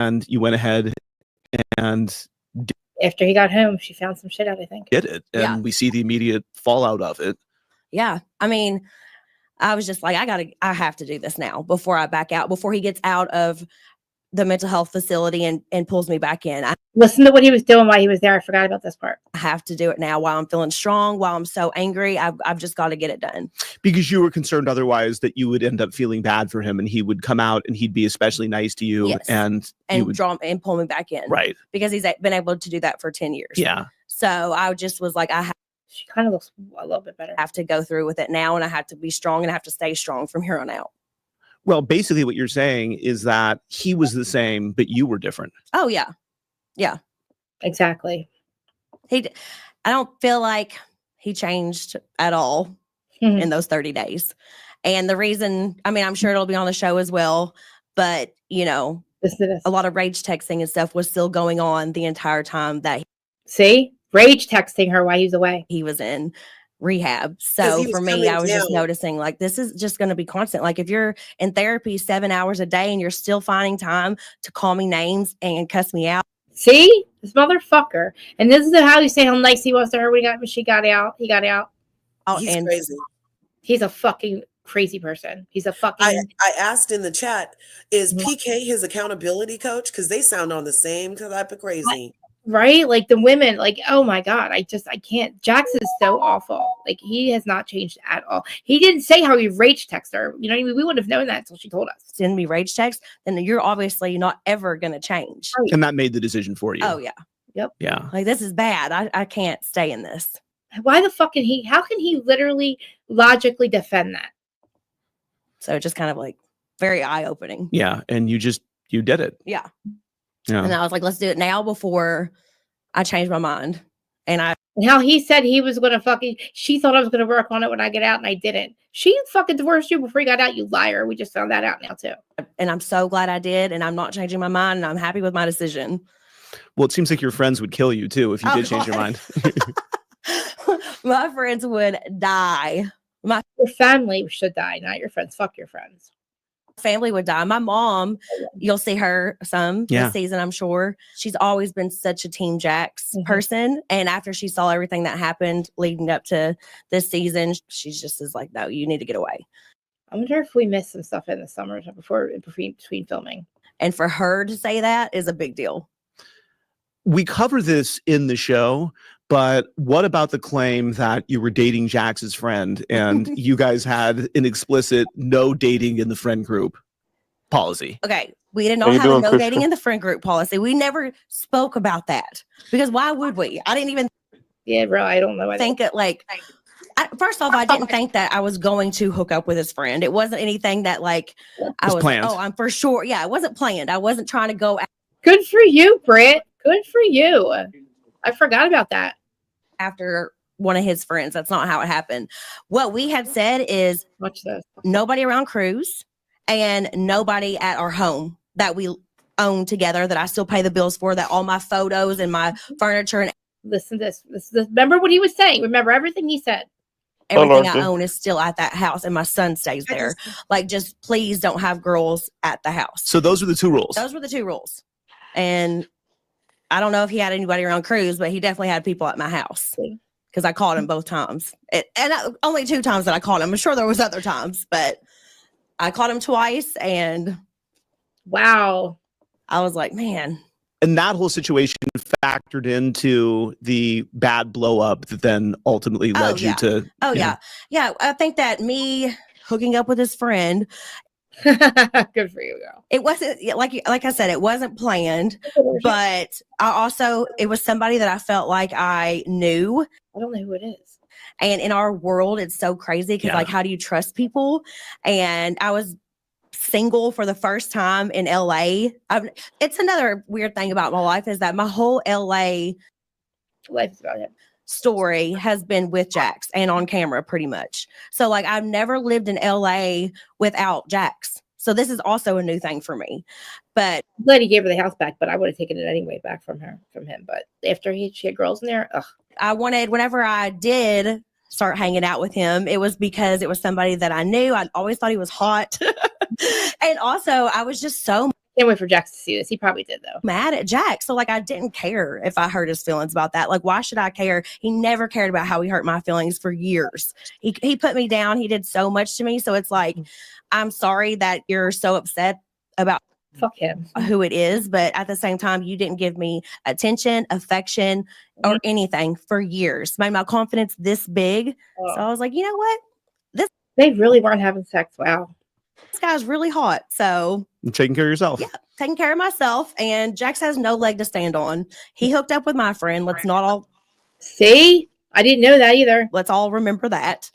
and you went ahead and after he got home, she found some shit out, I think. did it. And we see the immediate fallout of it. Yeah. I mean, I was just like, I have to do this now before I back out, before he gets out of the mental health facility and pulls me back in. Listen to what he was doing while he was there. I forgot about this part. I have to do it now while I'm feeling strong, while I'm so angry. I've just got to get it done. Because you were concerned otherwise that you would end up feeling bad for him and he would come out and he'd be especially nice to you. Yes. And would draw and pull me back in. Right. Because he's been able to do that for 10 years. Yeah. So I just was like, she kind of looks a little bit better. I have to go through with it now, and I have to be strong, and I have to stay strong from here on out. Well, basically what you're saying is that he was the same, but you were different. Oh, yeah. Yeah. Exactly. I don't feel like he changed at all in those 30 days. And the reason, I mean, I'm sure it'll be on the show as well, but, you know, a lot of rage texting and stuff was still going on the entire time that rage texting her while he was away. He was in rehab. So for me, I was just noticing like, this is just going to be constant. Like if you're in therapy 7 hours a day and you're still finding time to call me names and cuss me out. See, this motherfucker. And this is how you say how nice he was to her when she got out. He got out. Oh, he's crazy. He's a fucking crazy person. He's a fucking. I asked in the chat, is PK his accountability coach? Because they sound on the same type of crazy. Right? Like the women, like, oh my God, I can't. Jax is so awful. Like he has not changed at all. He didn't say how he rage texted her. You know what I mean? We wouldn't have known that until she told us. Send me rage text, then you're obviously not ever going to change. Right. And that made the decision for you. Oh, yeah. Yep. Yeah. Like this is bad. I can't stay in this. Why the fuck how can he literally logically defend that? So just kind of like very eye-opening. Yeah. And you did it. Yeah. Yeah. And I was like, let's do it now before I change my mind. And how he said he was going to she thought I was going to work on it when I get out and I didn't. She fucking divorced you before you got out, you liar. We just found that out now too. And I'm so glad I did. And I'm not changing my mind and I'm happy with my decision. Well, it seems like your friends would kill you too if you did change your mind. My friends would die. Your family should die, not your friends. Fuck your friends. Family would die. My mom, you'll see her this season, I'm sure. She's always been such a Team Jax person. And after she saw everything that happened leading up to this season, she's just is like, no, you need to get away. I wonder if we missed some stuff in the summer between filming. And for her to say that is a big deal. We cover this in the show, but what about the claim that you were dating Jax's friend and you guys had an explicit no dating in the friend group policy? Okay. We did not have a no dating in the friend group policy. We never spoke about that because why would we? I didn't even. Yeah, bro. I don't know. Think it like. First off, I didn't think that I was going to hook up with his friend. It wasn't anything that like I was planned. Oh, I'm for sure. Yeah, it wasn't planned. I wasn't trying to go. Good for you, Britt. Good for you. I forgot about that. After one of his friends. That's not how it happened. What we had said is nobody around Cruise and nobody at our home that we own together that I still pay the bills for, that all my photos and my furniture and listen to this. Remember what he was saying. Remember everything he said. Everything I own is still at that house and my son stays there. Like, just please don't have girls at the house. So those were the two rules. Those were the two rules. And I don't know if he had anybody around Cruise, but he definitely had people at my house because I called him both times. Only 2 times that I called him. I'm sure there was other times, but I called him twice and wow. I was like, man. And that whole situation factored into the bad blow up that then ultimately led you to. Oh, yeah. Yeah. I think that me hooking up with his friend. Good for you, girl. It wasn't like I said, it wasn't planned, but it was somebody that I felt like I knew. I don't know who it is. And in our world, it's so crazy because like, how do you trust people? And I was single for the first time in LA. It's another weird thing about my life is that my whole LA life is about him. Story has been with Jax and on camera pretty much. So like I've never lived in LA without Jax. So this is also a new thing for me. But I'm glad he gave her the house back, but I would have taken it anyway back from him. But after she had girls in there, I wanted, whenever I did start hanging out with him, it was because it was somebody that I knew. I always thought he was hot. And also I was just so Can't wait for Jax to see this. He probably did though. Mad at Jack. So like I didn't care if I hurt his feelings about that. Like why should I care? He never cared about how he hurt my feelings for years. He put me down. He did so much to me. So it's like, I'm sorry that you're so upset about Fuck him. who it is, but at the same time, you didn't give me attention, affection, or anything for years. Made my confidence this big. Oh. So I was like, you know what? They really weren't having sex. Wow. This guy's really hot. So You're taking care of yourself. yeah, taking care of myself. And Jax has no leg to stand on. He hooked up with my friend. Let's See? I didn't know that either. let's all remember that.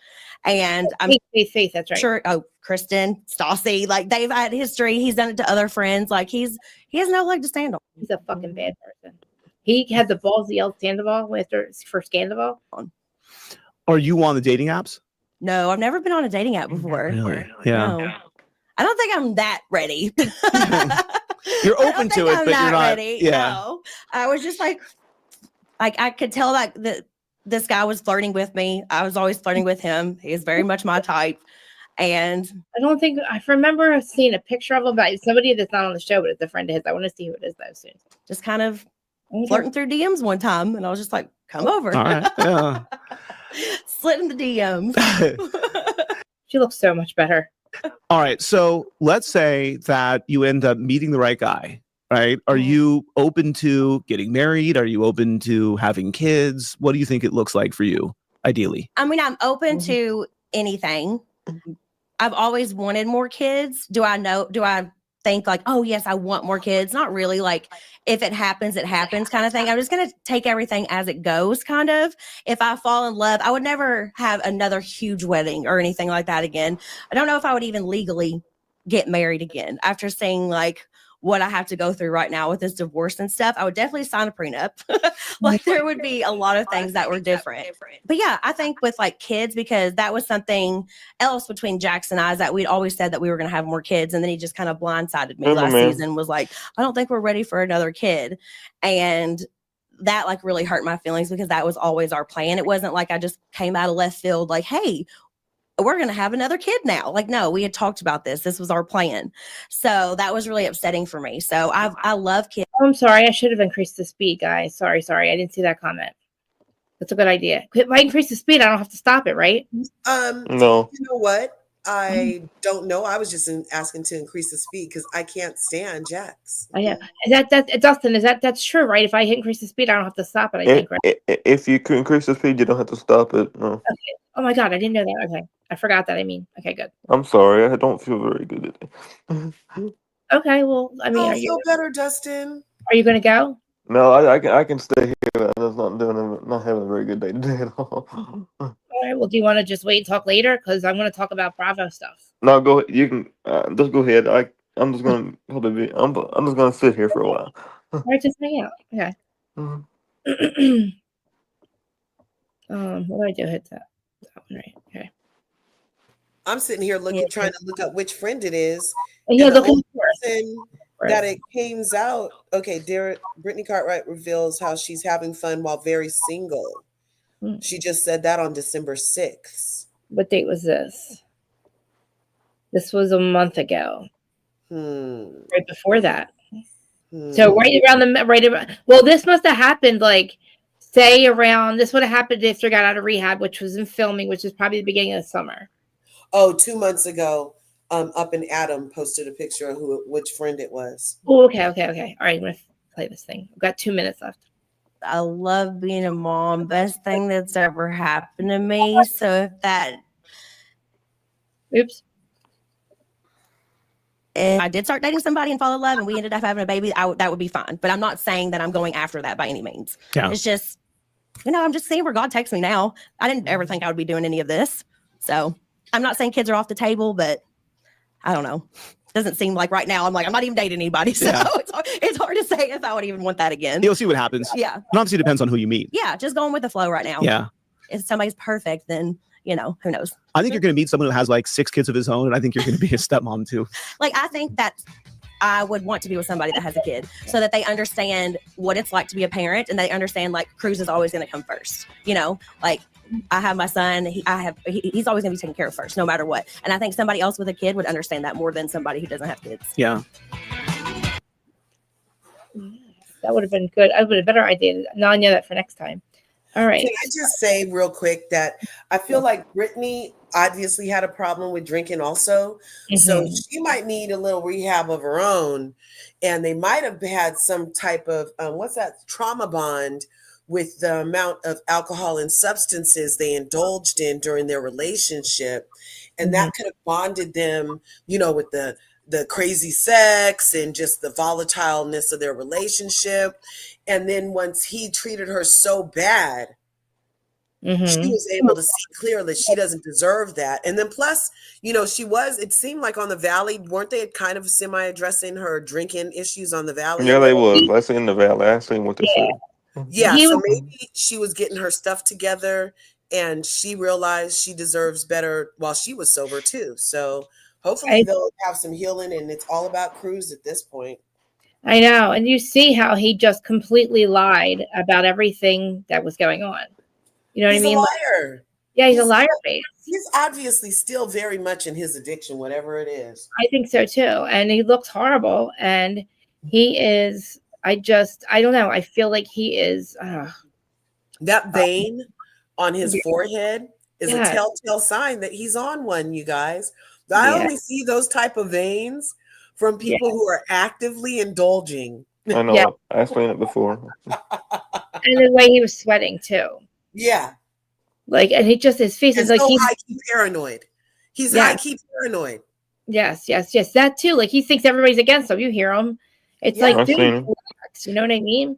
And I'm Faith, that's right. sure. Oh, Kristen, Stassi, like they've had history. He's done it to other friends. Like he has no leg to stand on. He's a fucking bad person. He had the balls to yell Sandoval for Scandoval. Are you on the dating apps? No, I've never been on a dating app before. Really? Yeah. No. I don't think I'm that ready. You're open to it, but you're not. ready. Yeah. No. I was just like I could tell that this guy was flirting with me. I was always flirting with him. He is very much my type. And I don't think I remember seeing a picture of him, but it's somebody that's not on the show, but it's a friend of his. I want to see who it is though soon. just kind of flirting through DMs one time. And I was just like, come over. All right. Yeah. Slid in the DMs. She looks so much better. All right. So let's say that you end up meeting the right guy, right? Are you open to getting married? Are you open to having kids? What do you think it looks like for you, ideally? I mean, I'm open to anything. I've always wanted more kids. Do I think like, oh yes, I want more kids? Not really. Like if it happens kind of thing. I'm just going to take everything as it goes kind of. If I fall in love, I would never have another huge wedding or anything like that again. I don't know if I would even legally get married again after seeing like what I have to go through right now with this divorce and stuff. I would definitely sign a prenup. Like there would be a lot of things that were different. But yeah, I think with like kids, because that was something else between Jax and I, is that we'd always said that we were going to have more kids. And then he just kind of blindsided me last season, was like, I don't think we're ready for another kid. And that like really hurt my feelings because that was always our plan. It wasn't like I just came out of left field like, hey, we're going to have another kid now. Like, no, we had talked about this. This was our plan. So that was really upsetting for me. So I love kids. Oh, I'm sorry. I should have increased the speed, guys. Sorry. I didn't see that comment. That's a good idea. If I increase the speed, I don't have to stop it, right? No. You know what? I don't know. I was just asking to increase the speed because I can't stand Jax. Oh, yeah. Dustin, that's true, right? If I increase the speed, I don't have to stop it, I think, right? If you could increase the speed, you don't have to stop it. No. Okay. Oh my God, I didn't know that. Okay. I forgot that. Okay, good. I'm sorry. I don't feel very good today. Okay, well, I mean, I feel better, Dustin. Are you going to go? No, I can stay here. I'm just not having a very good day today at all. All right, well, do you want to just wait and talk later? Because I'm going to talk about Bravo stuff. No, go. You can just go ahead. I'm just gonna probably I'm just gonna sit here for a while. All right, just hang out. Okay. What do I do? Hit that one, right? Okay. I'm sitting here trying to look up which friend it is. Yeah, looking for that it came out. Okay, Brittany Cartwright reveals how she's having fun while very single. She just said that on December 6th. What date was this? This was a month ago. Right before that. So well, this must have happened this would have happened after I got out of rehab, which was in filming, which is probably the beginning of the summer. Oh, 2 months ago. Up and Adam posted a picture of which friend it was. Oh, okay. All right, I'm gonna play this thing. I've got 2 minutes left. I love being a mom. Best thing that's ever happened to me. So if that Oops. If I did start dating somebody and fall in love and we ended up having a baby, that would be fine. But I'm not saying that I'm going after that by any means. Yeah. It's just, I'm just seeing where God takes me now. I didn't ever think I would be doing any of this. So I'm not saying kids are off the table, but I don't know. Doesn't seem like right now I'm not even dating anybody. So it's hard to say if I would even want that again. You'll see what happens. Yeah. And obviously it depends on who you meet. Yeah. Just going with the flow right now. Yeah. If somebody's perfect, then, who knows? I think you're going to meet someone who has 6 kids of his own. And I think you're going to be a stepmom too. I think that I would want to be with somebody that has a kid so that they understand what it's like to be a parent and they understand Cruz is always going to come first. I have my son. He's always going to be taken care of first, no matter what. And I think somebody else with a kid would understand that more than somebody who doesn't have kids. Yeah. That would have been good. I would have a better idea. Now I know that for next time. All right. Can I just say real quick that I feel like Brittany obviously had a problem with drinking also. So she might need a little rehab of her own. And they might have had some type of, trauma bond with the amount of alcohol and substances they indulged in during their relationship. And that could have bonded them, with the crazy sex and just the volatileness of their relationship. And then once he treated her so bad, she was able to see clearly that she doesn't deserve that. And then plus, it seemed like on the Valley, weren't they kind of semi-addressing her drinking issues on the Valley? Yeah, they was. I seen the Valley. I seen what they said. Yeah, so maybe she was getting her stuff together and she realized she deserves better while she was sober too. So hopefully they'll have some healing, and it's all about Cruz at this point. I know. And you see how he just completely lied about everything that was going on. You know what I mean? He's a liar. Yeah, he's a liar face. He's obviously still very much in his addiction, whatever it is. I think so too. And he looks horrible. And he is, I don't know. I feel like he is. That vein on his forehead is a telltale sign that he's on one, you guys. I only see those type of veins from people who are actively indulging. I know. Yeah. I explained it before. And the way he was sweating too. Yeah. Like, and he just, his face is like, he's high-key paranoid. He's high-key paranoid. Yes. That too. Like, he thinks everybody's against him. You hear him. It's like, dude, relax, you know what I mean?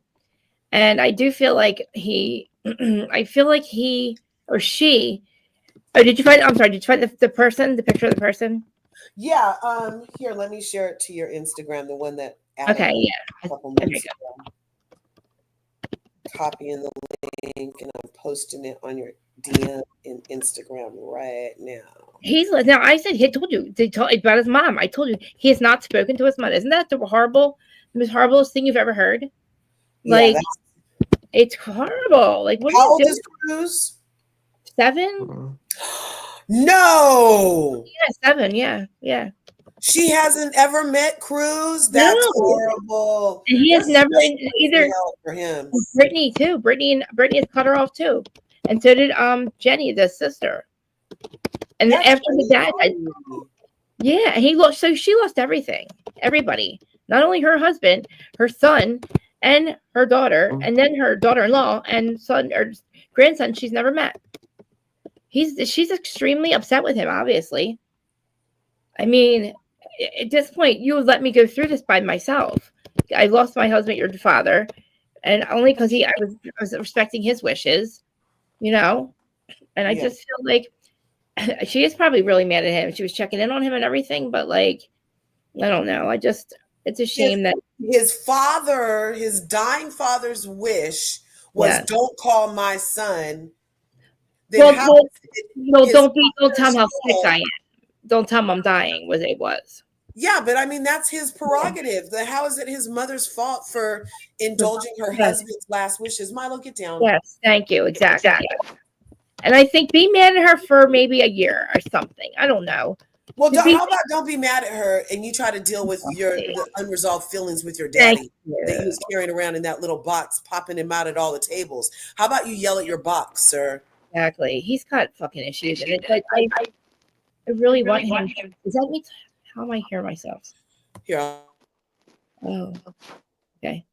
And I do feel like he or she, did you find the person, the picture of the person? Yeah. Here, let me share it to your Instagram, the one that okay, yeah. A couple minutes ago. Copying the link and I'm posting it on your DM in Instagram right now. Now I said he told you about his mom. I told you he has not spoken to his mother. Isn't that the most horriblest thing you've ever heard? Like, it's horrible. Like, what how old is Cruz? 7? No. Yeah, 7. Yeah. She hasn't ever met Cruz. That's horrible. And he has never either. For him. Brittany too. Brittany has cut her off too, and so did Jenny, the sister. And then after the dad died, he lost. So she lost everything. Everybody, not only her husband, her son, and her daughter, and then her daughter-in-law and son or grandson. She's never met. She's extremely upset with him. Obviously, I mean, at this point, you would let me go through this by myself. I lost my husband, your father, and only because I was respecting his wishes, and I just feel like she is probably really mad at him. She was checking in on him and everything, but like, I don't know. It's a shame that his dying father's wish was don't call my son. Don't tell him how sick I am. Don't tell him I'm dying. It was. Yeah, but I mean, that's his prerogative. How is it his mother's fault for indulging her husband's last wishes? Milo, get down. Yes, thank you. Exactly. And I think be mad at her for maybe a year or something. I don't know. Well, how about don't be mad at her and you try to deal with the unresolved feelings with your daddy that he was carrying around in that little box, popping him out at all the tables. How about you yell at your box, sir? Exactly. He's got fucking issues. And it's like, I really want him. Is that me? How am I hearing myself? Yeah. Oh, okay.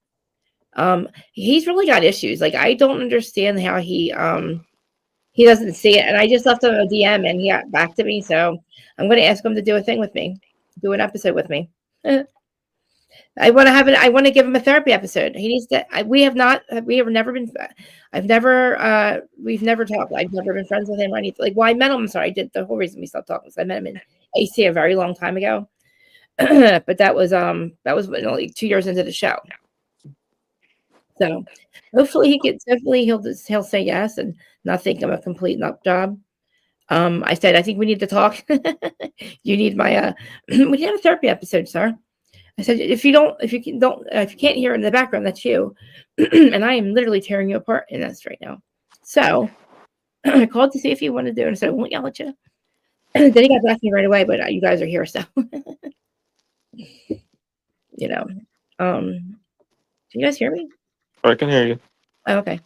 He's really got issues. Like, I don't understand how he doesn't see it. And I just left him a DM and he got back to me. So I'm going to ask him to do a thing with me, do an episode with me. I want to give him a therapy episode. He needs to. We've never talked. I've never been friends with him or anything. Like, well, I met him. I'm sorry, I did the whole reason we stopped talking. So I met him in AC a very long time ago. But that was only 2 years into the show. So hopefully he'll say yes and not think I'm a complete nut job. I said I think we need to talk. You need my we need to have a therapy episode, sir. I said, if you can't hear in the background, that's you. And I am literally tearing you apart in this right now. So I called to see if you want to do it. And I said, I won't yell at you. Then he got back to me right away, but you guys are here. So, Can you guys hear me? I can hear you. Oh, okay.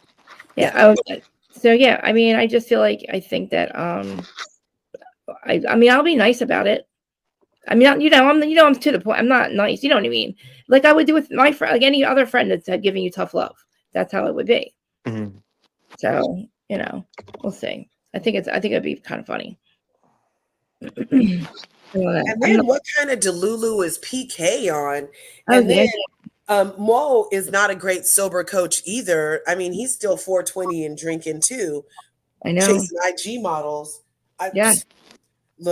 Yeah. So yeah, I mean, I just feel like I think that I mean, I'll be nice about it. I mean, I'm to the point. I'm not nice. You know what I mean? Like I would do with my friend, like any other friend that's giving you tough love. That's how it would be. Mm-hmm. So, we'll see. I think it'd be kind of funny. And then what kind of Delulu is PK on? And then Mo is not a great sober coach either. I mean, he's still 420 and drinking too. I know. Chasing IG models. Look,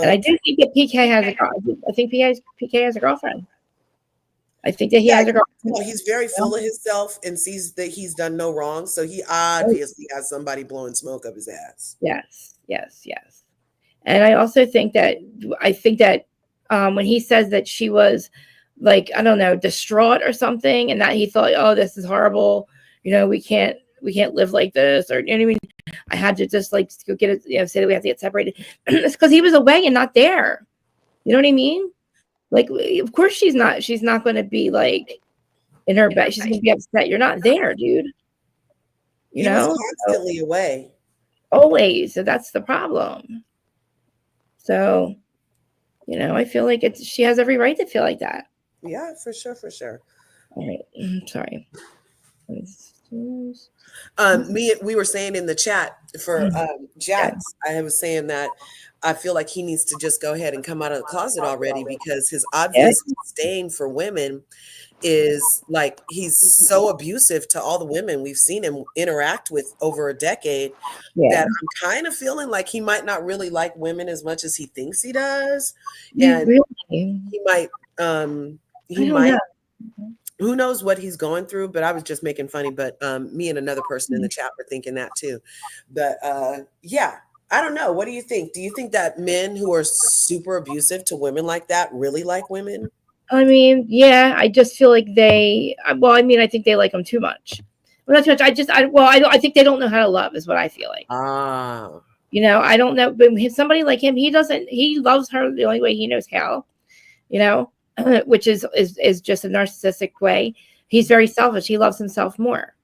and I do think that PK has I think PK has a girlfriend. I think that he has a girlfriend. Well, he's very full of himself and sees that he's done no wrong. So he obviously has somebody blowing smoke up his ass. Yes. And I also think that when he says that she was like, I don't know, distraught or something, and that he thought, oh, this is horrible. We can't live like this, or you know what I mean? I had to just like go get it, say that we have to get separated. It's because he was away and not there. You know what I mean? Like, of course she's not going to be like in her bed. She's going to be upset. You're not there, dude. He was constantly away. Always. So that's the problem. So, I feel like she has every right to feel like that. Yeah, for sure. All right. I'm sorry. We were saying in the chat for Jax, I was saying that I feel like he needs to just go ahead and come out of the closet already, because his obvious disdain for women is like, he's so abusive to all the women we've seen him interact with over a decade that I'm kind of feeling like he might not really like women as much as he thinks he does. And he might who knows what he's going through, but I was just making funny. But me and another person in the chat were thinking that too. But yeah, I don't know. What do you think? Do you think that men who are super abusive to women like that really like women? I mean, yeah, I just feel like I think they like them too much. Well, not too much. I think they don't know how to love is what I feel like. I don't know. But somebody like him, he loves her the only way he knows how, which is just a narcissistic way. He's very selfish. He loves himself more.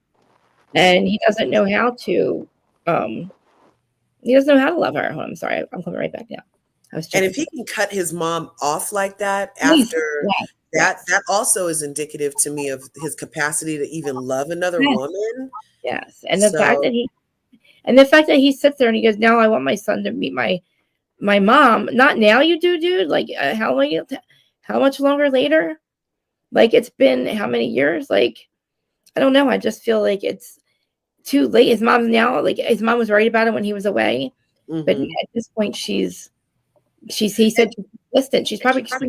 And he doesn't know how to, love her. Oh, I'm sorry. I'm coming right back now. And if he can cut his mom off like that after that also is indicative to me of his capacity to even love another woman. Yes. And the fact that he sits there and he goes, now I want my son to meet my mom. Not now, you do, dude. Like how much longer later? Like it's been how many years? Like, I don't know. I just feel like it's too late. His mom was worried about it when he was away. Mm-hmm. But at this point he said she's distant. She's probably hurt.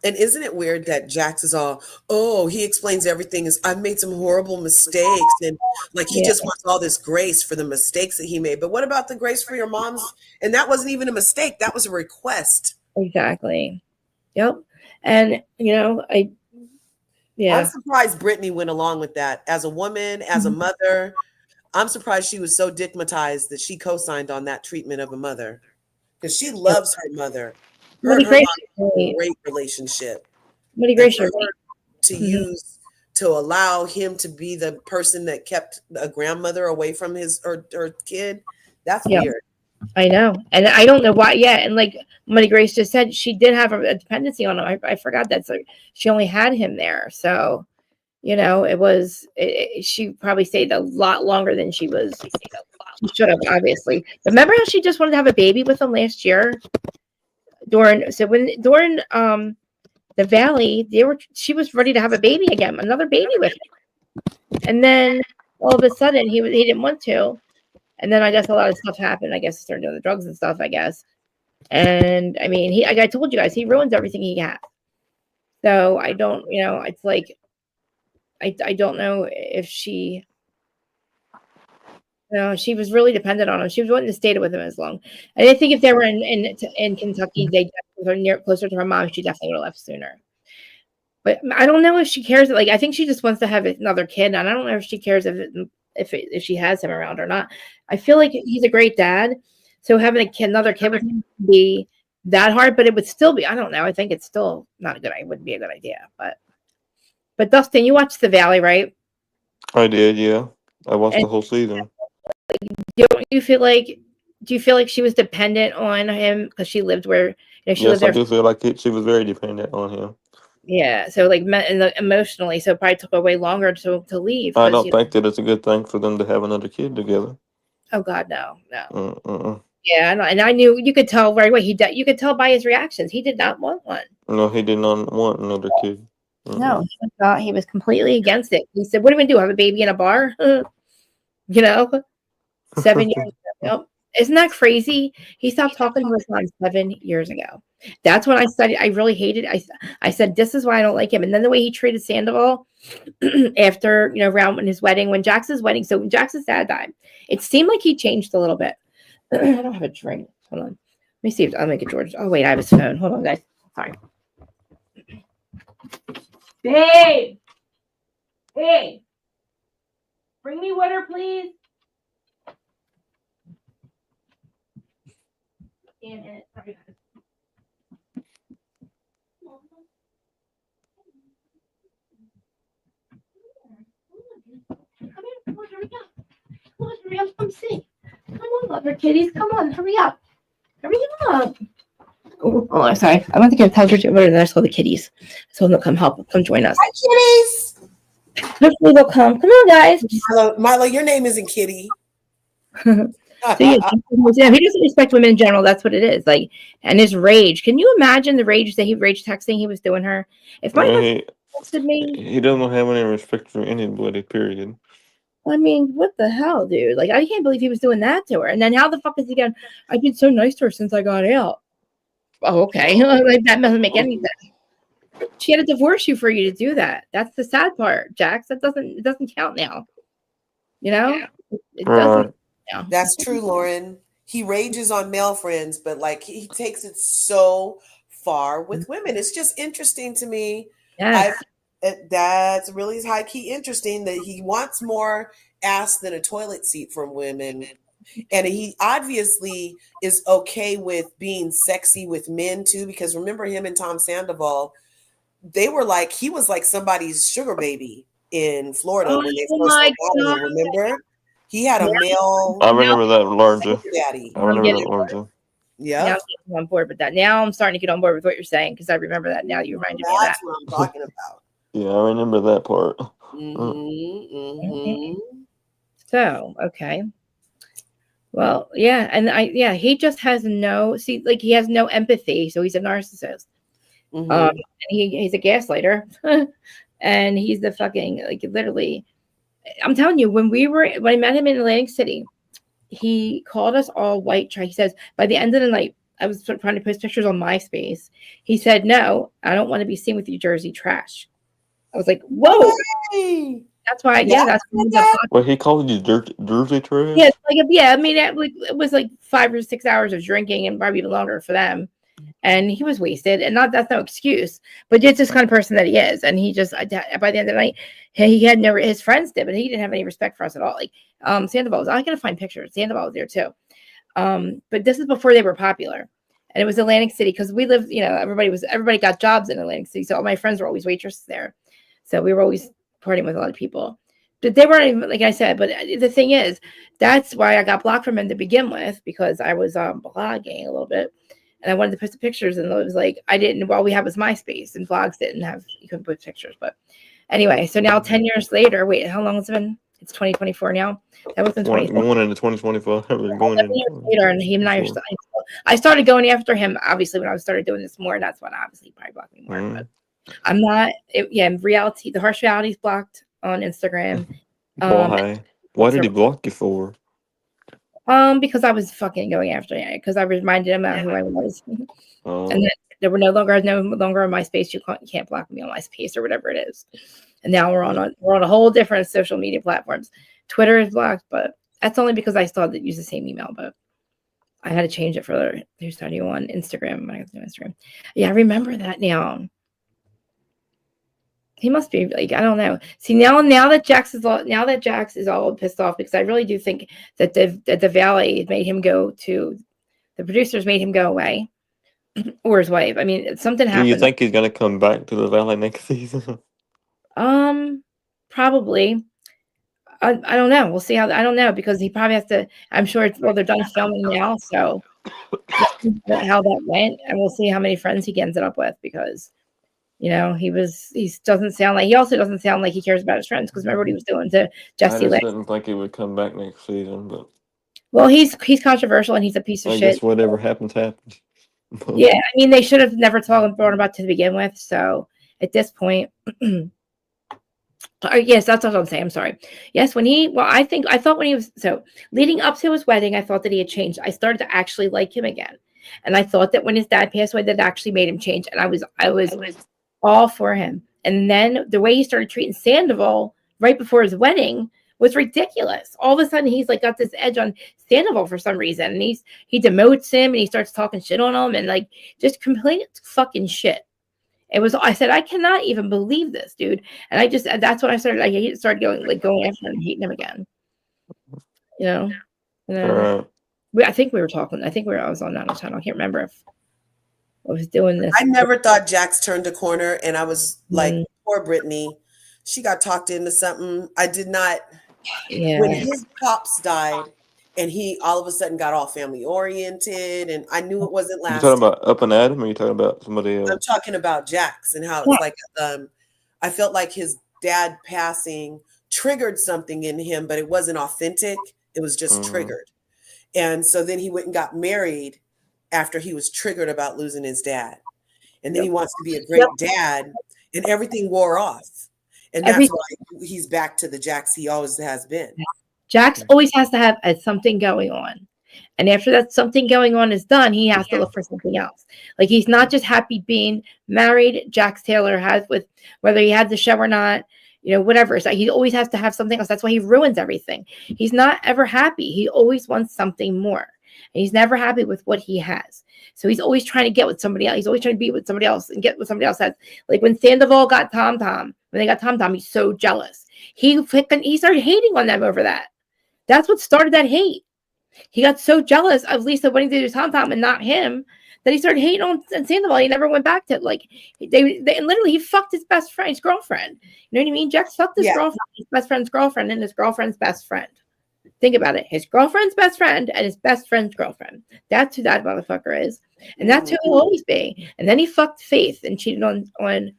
And isn't it weird that Jax is he explains everything as I've made some horrible mistakes, and like he just wants all this grace for the mistakes that he made. But what about the grace for your mom's? And that wasn't even a mistake. That was a request. Exactly. Yep. And I'm surprised Brittany went along with that. As a woman, as a mother, I'm surprised she was so digmatized that she co-signed on that treatment of a mother. Because she loves her mother. Her and her mom have a great relationship. To allow him to be the person that kept a grandmother away from his or kid, that's weird. I know. And I don't know why. Yeah. And like Money Grace just said, she did have a dependency on him. I forgot that. So she only had him there. So, she probably stayed a lot longer than she should have, obviously. Remember how she just wanted to have a baby with him last year? During the Valley, she was ready to have a baby again, another baby with him. And then all of a sudden he didn't want to. And then I guess a lot of stuff happened. I guess he started doing the drugs and stuff, I guess. And I mean, I told you guys, he ruins everything he has. So I don't, it's like, I don't know if she was really dependent on him. She wouldn't have stayed with him as long. And I think if they were in Kentucky, they were closer to her mom, she definitely would have left sooner. But I don't know if she cares. Like, I think she just wants to have another kid, and I don't know if she cares if she has him around or not. I feel like he's a great dad, so having another kid with him would be that hard. But it would still be. I don't know. I think it's still not a good. It wouldn't be a good idea. But But Dustin, you watched The Valley, right? I did, yeah. I watched And the whole season. don't you feel like? Do you feel like she was dependent on him because she lived where she lived Yes, I there? do feel like she was very dependent on him. Yeah, so like emotionally, so it probably took her way longer to leave. I don't think that it's a good thing for them to have another kid together. Oh God, no. Mm-mm. Yeah, and I knew you could tell right away. You could tell by his reactions. He did not want one. No, he did not want another kid. No, he was completely against it. He said, "What are we gonna do? Have a baby in a bar?" 7 years ago. Nope. Isn't that crazy? He stopped talking to his mom 7 years ago. That's when I studied. I really hated. I said this is why I don't like him. And then the way he treated Sandoval after around when his wedding, when Jax's wedding. So when Jax's dad died, it seemed like he changed a little bit. I don't have a drink. Hold on. Let me see if I'll make it George. Oh wait, I have his phone. Hold on, guys. Sorry. Babe. Hey. Bring me water, please. Damn it. Sorry, guys. Come on, hurry up. Come on, hurry up. Come see. Come on, lover kitties. Come on, hurry up. Hurry up. Oh, I'm sorry. I want to get a television over and then I saw the kitties. So they'll come join us. Hi, kitties. Hopefully they'll come. Come on, guys. Milo, your name isn't Kitty. So yeah, he doesn't respect women in general. That's what it is. Like, and his rage. Can you imagine the rage that he rage texting he was doing her? If my husband texted me, he doesn't have any respect for anybody. Period. I mean, what the hell, dude? Like, I can't believe he was doing that to her. And then how the fuck is he going? I've been so nice to her since I got out. Oh, okay. Like, that doesn't make any sense. She had to divorce you for you to do that. That's the sad part, Jax. It doesn't count now. It doesn't. Yeah. That's true, Lauren. He rages on male friends, but like he takes it so far with women. It's just interesting to me. Yes. That's really high key interesting that he wants more ass than a toilet seat from women. And he obviously is okay with being sexy with men too, because remember him and Tom Sandoval, he was like somebody's sugar baby in Florida when they first met him, remember? He had a male. I remember that larger. Daddy. I remember that larger. Yeah. Now I'm on board with that. Now I'm starting to get on board with what you're saying because I remember that. Now you reminded me of that. That's what I'm talking about. Yeah, I remember that part. So, okay. Well, yeah, and he just has he has no empathy, so he's a narcissist. And he's a gaslighter, and he's the fucking literally. I'm telling you, when I met him in Atlantic City, he called us all white trash. He says by the end of the night, I was trying to post pictures on MySpace. He said, "No, I don't want to be seen with you, Jersey trash." I was like, "Whoa!" Hey. That's why, that's well, he called you Jersey trash. Yeah, I mean, it was like 5 or 6 hours of drinking, and probably even longer for them. And he was wasted, and that's no excuse. But it's this kind of person that he is, and he just by the end of the night, he had his friends did, but he didn't have any respect for us at all. Like Sandoval I gotta find pictures. Sandoval was there too. But this is before they were popular, and it was Atlantic City because we lived. Everybody got jobs in Atlantic City, so all my friends were always waitresses there. So we were always partying with a lot of people, but they weren't even, like I said. But the thing is, that's why I got blocked from him to begin with, because I was blogging a little bit, and I wanted to post the pictures, and it was like I didn't. All we had was MySpace, and blogs you couldn't put pictures. But anyway, so now 10 years later, wait, how long has it been? It's 2024 now. That was in 2024. Going into 2025. Going into years later, and he and I started going after him. Obviously, when I started doing this more, and that's when obviously probably blocked me more. But I'm not. Reality, the harsh reality is blocked on Instagram. Why did he block you for? Because I was fucking going after him. Because I reminded him of who I was, and then there were no longer on MySpace. You can't block me on MySpace or whatever it is. And now we're on a whole different social media platforms. Twitter is blocked, but that's only because I still use the same email. But I had to change it for they're starting on Instagram. I have to do Instagram. Yeah, I remember that now. He must be like, I don't know. See, now that Jax is all pissed off, because I really do think that the Valley made him go to the producers made him go away, or his wife. I mean, something happened. Do you think he's gonna come back to the Valley next season? Probably. I don't know. We'll see how. I don't know because he probably has to. I'm sure it's well. They're done filming now, so how that went, and we'll see how many friends he ended up with because. You know, he doesn't sound like he also doesn't sound like he cares about his friends because remember what he was doing to Jesse. I just didn't think he would come back next season, but well, he's controversial and he's a piece of shit. I guess whatever happens, happens. Yeah, I mean, they should have never brought him about to begin with. So at this point, yes, that's what I'm saying. I'm sorry. Yes, I thought when he was leading up to his wedding, I thought that he had changed. I started to actually like him again, and I thought that when his dad passed away, that actually made him change, and I was all for him. And then the way he started treating Sandoval right before his wedding was ridiculous. All of a sudden, he's like got this edge on Sandoval for some reason, and he demotes him and he starts talking shit on him and like just complete fucking shit. I said, I cannot even believe this, dude. And that's when I started going after him and hating him again. You know? And then I think we were talking. I was on that channel. I can't remember if I was doing this. I never thought Jax turned a corner, and I was like, poor Brittany. She got talked into something. I did not. Yeah. When his pops died, and he all of a sudden got all family oriented, and I knew it wasn't You last. talking about Up and Adam, or you talking about somebody else? I'm talking about Jax and how it's like I felt like his dad passing triggered something in him, but it wasn't authentic. It was just triggered. And so then he went and got married after he was triggered about losing his dad. And then he wants to be a great dad, and everything wore off. And that's why he's back to the Jax he always has been. Jax always has to have something going on. And after that something going on is done, he has to look for something else. Like he's not just happy being married. Jax Taylor has with whether he had the show or not, you know, whatever. It's like he always has to have something else. That's why he ruins everything. He's not ever happy. He always wants something more. And he's never happy with what he has. So he's always trying to get with somebody else. He's always trying to be with somebody else and get what somebody else has. Like when Sandoval got Tom, when they got Tom, he's so jealous. He started hating on them over that. That's what started that hate. He got so jealous of Lisa wanting to do Tom and not him that he started hating on Sandoval. He never went back to it. Like they literally he fucked his best friend, his girlfriend. You know what I mean? Jax fucked his girlfriend, his best friend's girlfriend, and his girlfriend's best friend. Think about it. His girlfriend's best friend and his best friend's girlfriend. That's who that motherfucker is. And that's who he'll always be. And then he fucked Faith and cheated on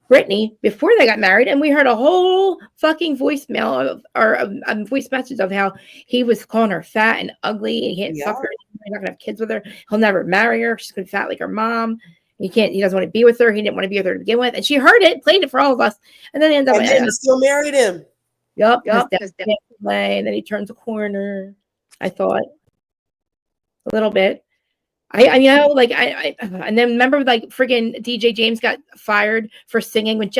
Brittany before they got married. And we heard a whole fucking voicemail or a voice message of how he was calling her fat and ugly and he can't fuck her. He's not going to have kids with her. He'll never marry her. She's going to be fat like her mom. He doesn't want to be with her. He didn't want to be with her to begin with. And she heard it, played it for all of us. And then he ended up. And then he still married him. Yep. And then he turns a corner. I thought a little bit. I know, like and then remember, like friggin' DJ James got fired for singing with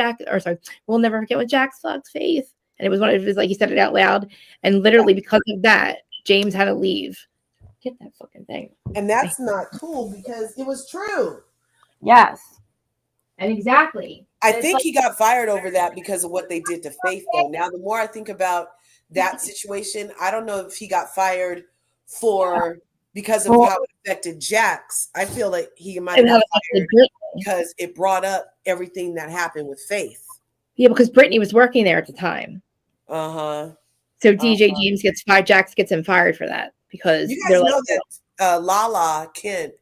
we'll never forget when Jax fucked Faith, and it was one of his, like he said it out loud, and literally because of that, James had to leave. Get that fucking thing. And that's not cool because it was true. Yes, and exactly. I think he got fired over that because of what they did to Faith, though. Now, the more I think about that situation, I don't know if he got fired because of how it affected Jax. I feel like he might have got fired because it brought up everything that happened with Faith. Yeah, because Brittany was working there at the time. So DJ James gets fired. Jax gets him fired for that because you guys know that Lala Kent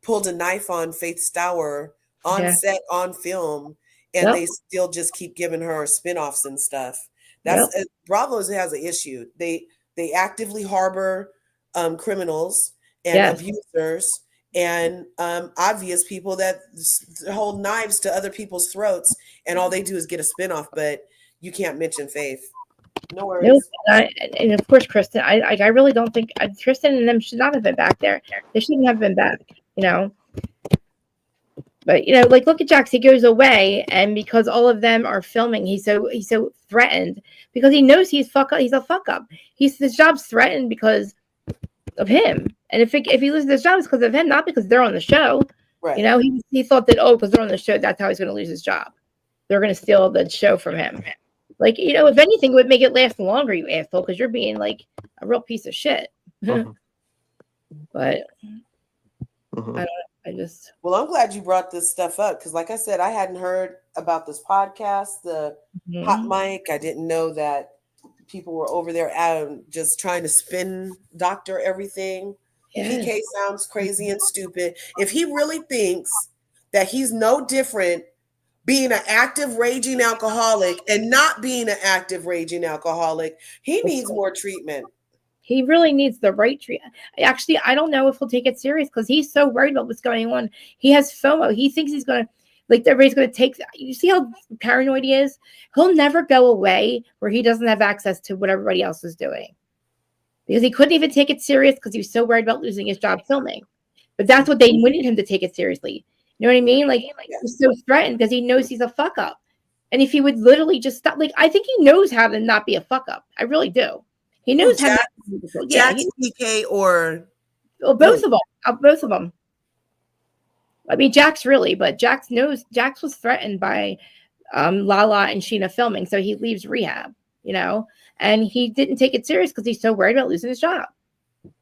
pulled a knife on Faith Stour on set, on film, and they still just keep giving her spinoffs and stuff. That's Bravo has an issue. They actively harbor criminals and abusers and obvious people that hold knives to other people's throats, and all they do is get a spinoff. But you can't mention Faith. No worries. And of course, Kristen. I really don't think Kristen and them should not have been back there. They shouldn't have been back. You know. But you know, like look at Jax. He goes away, and because all of them are filming, he's so threatened because he knows he's a fuck up. His job's threatened because of him, and if he loses his job, it's because of him, not because they're on the show. Right. You know, he thought that because they're on the show, that's how he's going to lose his job. They're going to steal the show from him. Like you know, if anything, it would make it last longer, you asshole, because you're being like a real piece of shit. But I don't know. Well, I'm glad you brought this stuff up because, like I said, I hadn't heard about this podcast, the hot mic. I didn't know that people were over there just trying to spin doctor everything. Yes. PK sounds crazy and stupid. If he really thinks that he's no different being an active raging alcoholic and not being an active raging alcoholic, he needs more treatment. He really needs the right treatment. Actually, I don't know if he'll take it serious because he's so worried about what's going on. He has FOMO. He thinks he's going to, like, everybody's going to take. You see how paranoid he is? He'll never go away where he doesn't have access to what everybody else is doing. Because he couldn't even take it serious because he was so worried about losing his job filming. But that's what they wanted him to take it seriously. You know what I mean? Like, he's so threatened because he knows he's a fuck up. And if he would literally just stop, like, I think he knows how to not be a fuck up. I really do. He knows how to. Yeah, PK or both of them. Both of them. I mean, Jax really, but Jax was threatened by Lala and Sheena filming, so he leaves rehab, you know, and he didn't take it serious because he's so worried about losing his job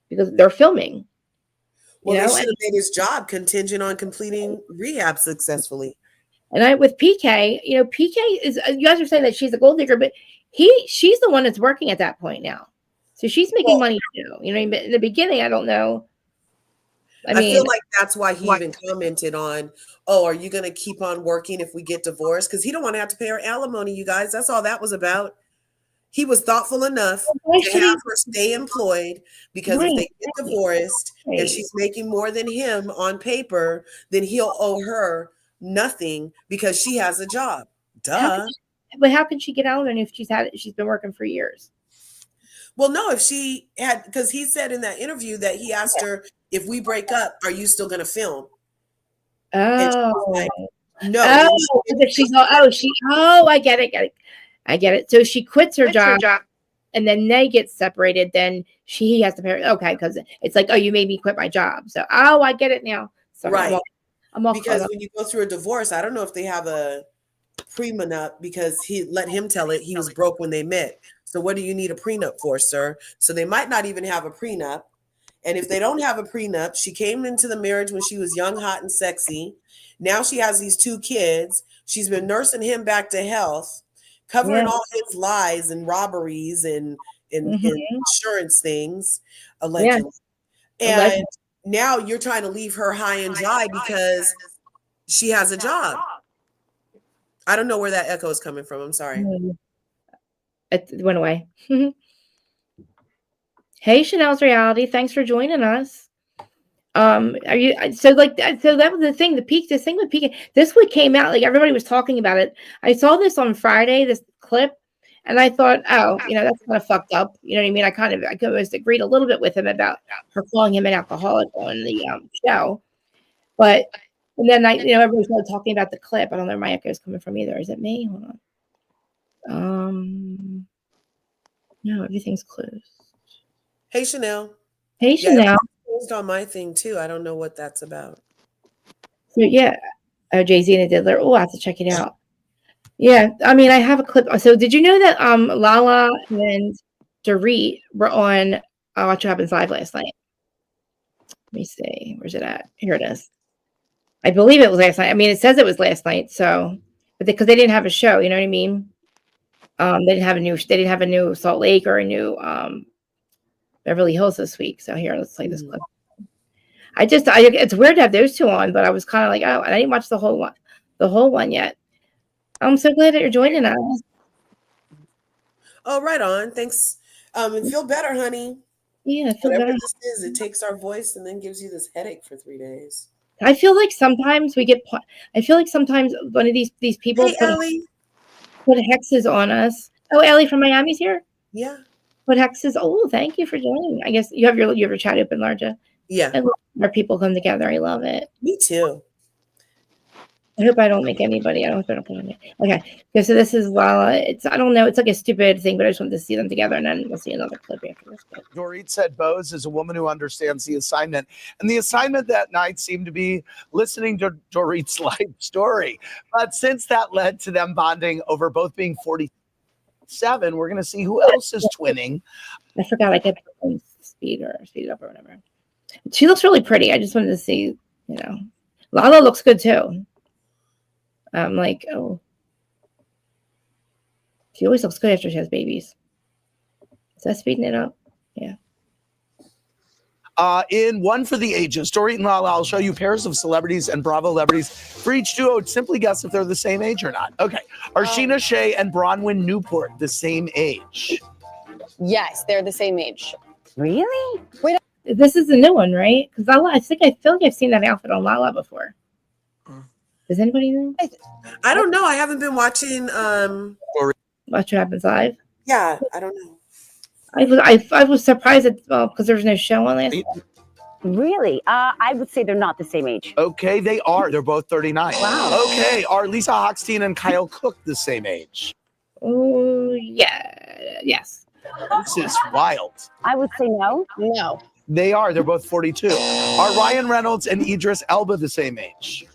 because they're filming. Well, they should have made his job contingent on completing rehab successfully. And with PK, you know, PK is, you guys are saying that she's a gold digger, but she's the one that's working at that point now. So she's making money too. You know, in the beginning, I don't know. I feel like that's why he even commented on, oh, are you going to keep on working if we get divorced? Because he don't want to have to pay her alimony, you guys. That's all that was about. He was thoughtful enough to have her stay employed because if they get divorced and she's making more than him on paper, then he'll owe her nothing because she has a job. Duh. But how can she get alimony if she's been working for years? Well, no, if she had, because he said in that interview that he asked her, if we break up, are you still going to film? Oh, like, no. I get it. So she quits her job and then they get separated. Then he has to pay her. Okay. Because it's like, oh, you made me quit my job. So, I get it now. So right. I'm all because when you go through a divorce, I don't know if they have a prenup because he let him tell it. He was broke when they met. So what do you need a prenup for, sir? So they might not even have a prenup. And if they don't have a prenup, she came into the marriage when she was young, hot, and sexy. Now she has these 2 kids. She's been nursing him back to health, covering all his lies and robberies and insurance things, allegedly. Yeah. And now you're trying to leave her high and dry because she has a job. I don't know where that echo is coming from. I'm sorry. It went away. Hey, Chanel's Reality. Thanks for joining us. Are you so that was the thing, this thing with PK. This one came out, like everybody was talking about it. I saw this on Friday, this clip, and I thought, oh, you know, that's kind of fucked up. You know what I mean? I almost agreed a little bit with him about her calling him an alcoholic on the show. And then everybody started talking about the clip. I don't know where my echo is coming from either. Is it me? Hold on. No, everything's closed. Hey, Chanel. Hey, Chanel. Closed on my thing too. I don't know what that's about. So Jay-Z and the Diddler. Oh, I have to check it out. Yeah, I mean, I have a clip. So did you know that Lala and Dorit were on Watch What Happens Live last night? Let me see. Where's it at? Here it is. I believe it was last night. I mean, it says it was last night. So, but because they didn't have a show, you know what I mean? They didn't have a new Salt Lake or a new Beverly Hills this week. So here, let's play this clip. It's weird to have those 2 on, but I was kind of like, oh, and I didn't watch the whole one yet. I'm so glad that you're joining us. Oh, right on. Thanks. And feel better, honey. Yeah, I feel better. This is, it takes our voice and then gives you this headache for 3 days. I feel like sometimes one of these people put hexes on us. Oh, Ellie from Miami's here? Yeah. Put hexes. Oh, thank you for joining. I guess you have your chat open, LRGA. Yeah. I love where people come together. I love it. Me too. I hope I don't make anybody. I don't put on it. Okay. So this is Lala. I don't know. It's like a stupid thing, but I just wanted to see them together, and then we'll see another clip after this. Dorit said Bose is a woman who understands the assignment. And the assignment that night seemed to be listening to Dorit's life story. But since that led to them bonding over both being 47, we're going to see who else is twinning. I forgot I could speed it up or whatever. She looks really pretty. I just wanted to see, You know, Lala looks good too. I'm like, oh, she always looks good after she has babies. Is that speeding it up? Yeah. In One for the Ages, Dorit and Lala, I'll show you pairs of celebrities and Bravo celebrities. For each duo, simply guess if they're the same age or not. Okay. Are Sheena Shea and Bronwyn Newport the same age? Yes, they're the same age. Really? Wait, This is the new one, right? Because Lala, I feel like I've seen that outfit on Lala before. Does anybody know? I don't know. I haven't been watching. Watch What Happens Live. Yeah, I don't know. I was surprised at because there was no show on last. Really? I would say they're not the same age. Okay, they are. They're both 39. Wow. Okay, are Lisa Hochstein and Kyle Cook the same age? Oh yeah, yes. This is wild. I would say no. no. They are. They're both 42. Are Ryan Reynolds and Idris Elba the same age?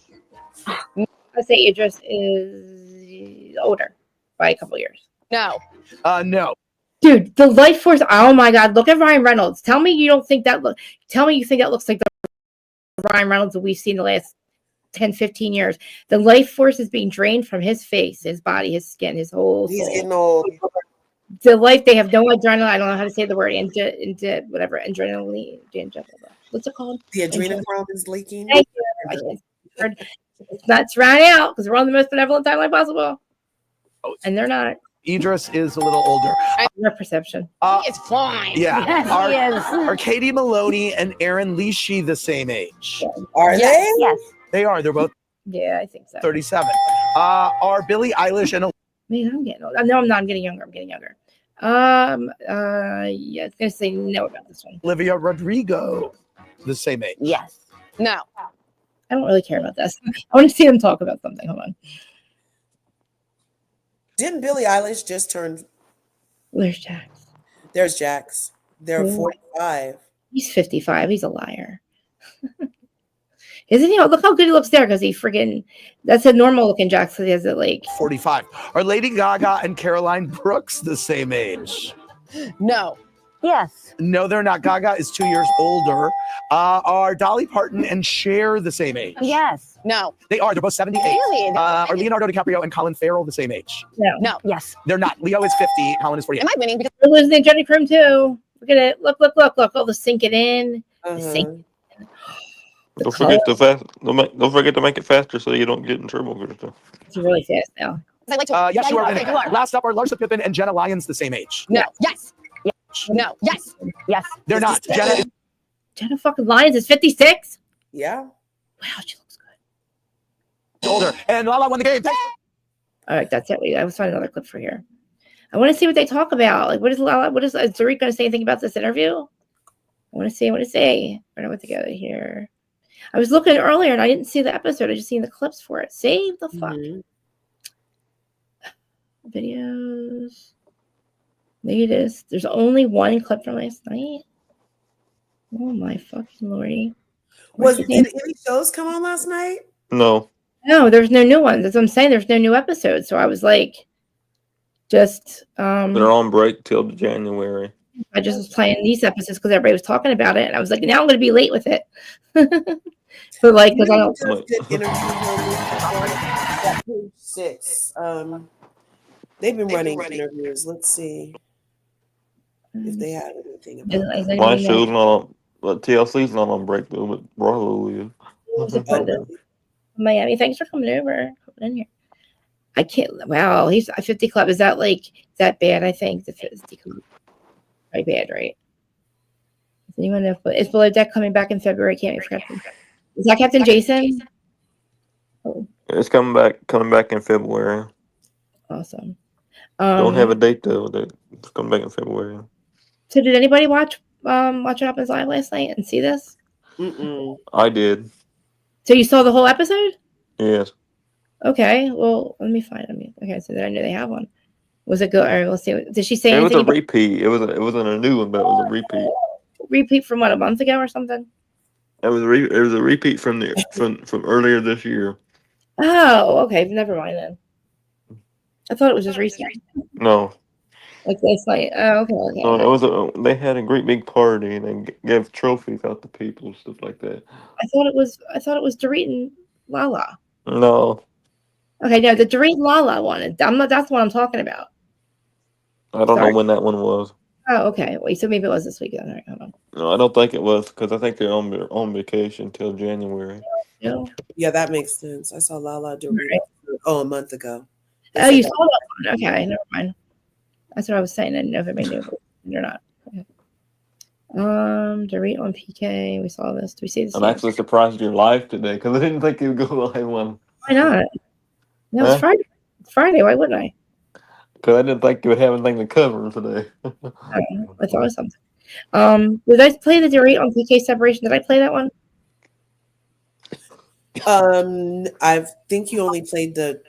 I say Idris is older by a couple years. No. No. Dude, the life force. Oh my God! Look at Ryan Reynolds. Tell me you don't think that look. Tell me you think that looks like the Ryan Reynolds that we've seen the last 10, 15 years. The life force is being drained from his face, his body, his skin, his whole He's soul. getting old. The life, they have no adrenaline. I don't know how to say the word. Whatever. Adrenaline. What's it called? The adrenochrome is leaking. Thank you. It's not running out because we're on the most benevolent timeline possible. And they're not. Idris is a little older. Their perception. It's fine. Yeah. Yes, he is. Are Katie Maloney and Aaron Leachy the same age? Are they? Yes. They are. They're both Yeah, I think so. 37. Are Billie Eilish and Man, I'm getting old. No, I'm not. I'm getting younger. I'm getting younger. Yeah, I was gonna say no about this one. Olivia Rodrigo the same age? Yes. No. I don't really care about this. I want to see them talk about something. Hold on. Didn't Billie Eilish just turn? Where's Jax? There's Jax. They're Yeah. 45. He's 55. He's a liar. Isn't he? Look how good he looks there because he freaking. That's a normal looking Jax. He has it like 45. Are Lady Gaga and Caroline Brooks the same age? No. Yes. No, they're not. Gaga is 2 years older. Are Dolly Parton and Cher the same age? Yes. No. They are. They're both 78. Really? Are Leonardo DiCaprio and Colin Farrell the same age? no. No. Yes. They're not. Leo is 50. Colin is 48. Am I winning? Because We're losing Jenny Crum too. Look at it. Look. Oh, the sink it in. The sink. Don't forget to don't forget to make it faster so you don't get in trouble, Krista. It's really fast now. I like to. Yes, you are. Okay, you are. Last up are Larsa Pippen and Jenna Lyons the same age? No. Yes. No. Yes. Yes. They're not. Jenna is Jenna fucking Lyons is 56. Yeah. Wow, she looks good. older. And Lala won the game. All right, that's it. Let's find another clip for here. I want to see what they talk about. Like, is Dorit going to say anything about this interview? I want to see what to say. We're going to go together here. I was looking earlier and I didn't see the episode. I just seen the clips for it. Save the fuck. Videos. Latest. There's only one clip from last night. Oh my fucking lordy. Did any shows come on last night? No. No, there's no new ones. That's what I'm saying. There's no new episodes. So I was like, just They're on break till January. I just was playing these episodes because everybody was talking about it, and I was like, now I'm going to be late with it. But like, because I don't. Just did interviews on page 6. They've been running interviews. Let's see if they have anything about My show's not on, but TLC's not on break though, but Bravo is. Miami, thanks for coming over. Coming in here. I can't. Wow, he's a 50 Club. Is that bad? I think the 50 Club. Very bad, right? Does anyone know? Is Below Deck coming back in February? Can't wait for Captain. Is that Captain Jason? Oh, It's coming back in February. awesome. Don't have a date though. It's coming back in February. So, did anybody watch What Happens Live last night and see this? I did. So you saw the whole episode? Yes. Okay. Well, let me find them. Okay, so then I knew they have one. Was it good? All right, we'll see. Did she say It was anything? a repeat. It wasn't a new one, but it was a repeat. Repeat from what, a month ago or something? It was a repeat from earlier this year. Oh, okay. Never mind then. I thought it was just recent. No. Like this night. Oh, okay, okay. No, it was they had a great big party and they gave trophies out to people, stuff like that. I thought it was Dorit and Lala. No, Okay, no, the Dorit and Lala one. That's what I'm talking about. I don't Sorry. know when that one was. Oh, okay. Wait, so maybe it was this weekend. All right, hold on. No, I don't think it was because I think they're on vacation till January. No. Yeah, that makes sense. I saw Lala Dorit a month ago. They Oh, said you that- saw that one. Okay, never mind. That's what I was saying. I didn't know if it made it or not. Okay. Dorit on PK. We saw this. Do we see this? I'm actually surprised you're live today because I didn't think you'd go live one. Why not? No, it's Friday. It's Friday. Why wouldn't I? Because I didn't think you would have anything to cover today. I thought it was something. Did I play the Dorit on PK separation? Did I play that one? I think you only played the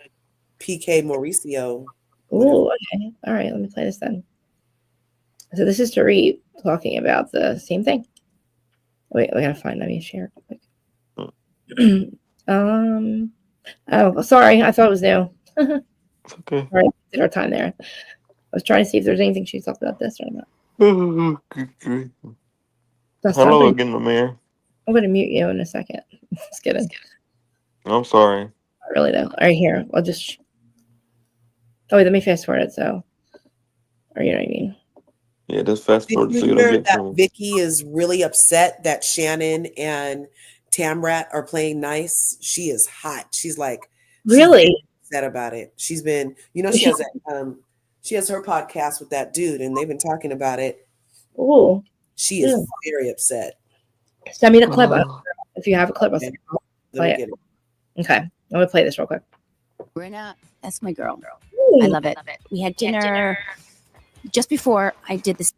PK Mauricio. Oh, okay. All right, let me play this then. So this is Dorit talking about the same thing. Wait, I gotta find. Let me share it quick. Oh, sorry. I thought it was new. It's okay. All right, did our time there. I was trying to see if there's anything she talked about this or not. Hello again, Amir. I'm gonna mute you in a second. Just kidding. I'm sorry. Not really though. All right, here. I'll just. Oh wait, let me fast forward it. So, or you know what I mean. Yeah, just fast forward Did so you you don't hear get that trouble. Vicky is really upset that Shannon and Tamrat are playing nice? She is hot. She's like Really upset about it. She's been, she has she has her podcast with that dude, and they've been talking about it. Oh, she is very upset. Send me the clip if you have a clip. I'll play it. Get it. Okay, I'm gonna play this real quick. Brenna, that's my girl. Ooh. I love it. We had dinner just before I did this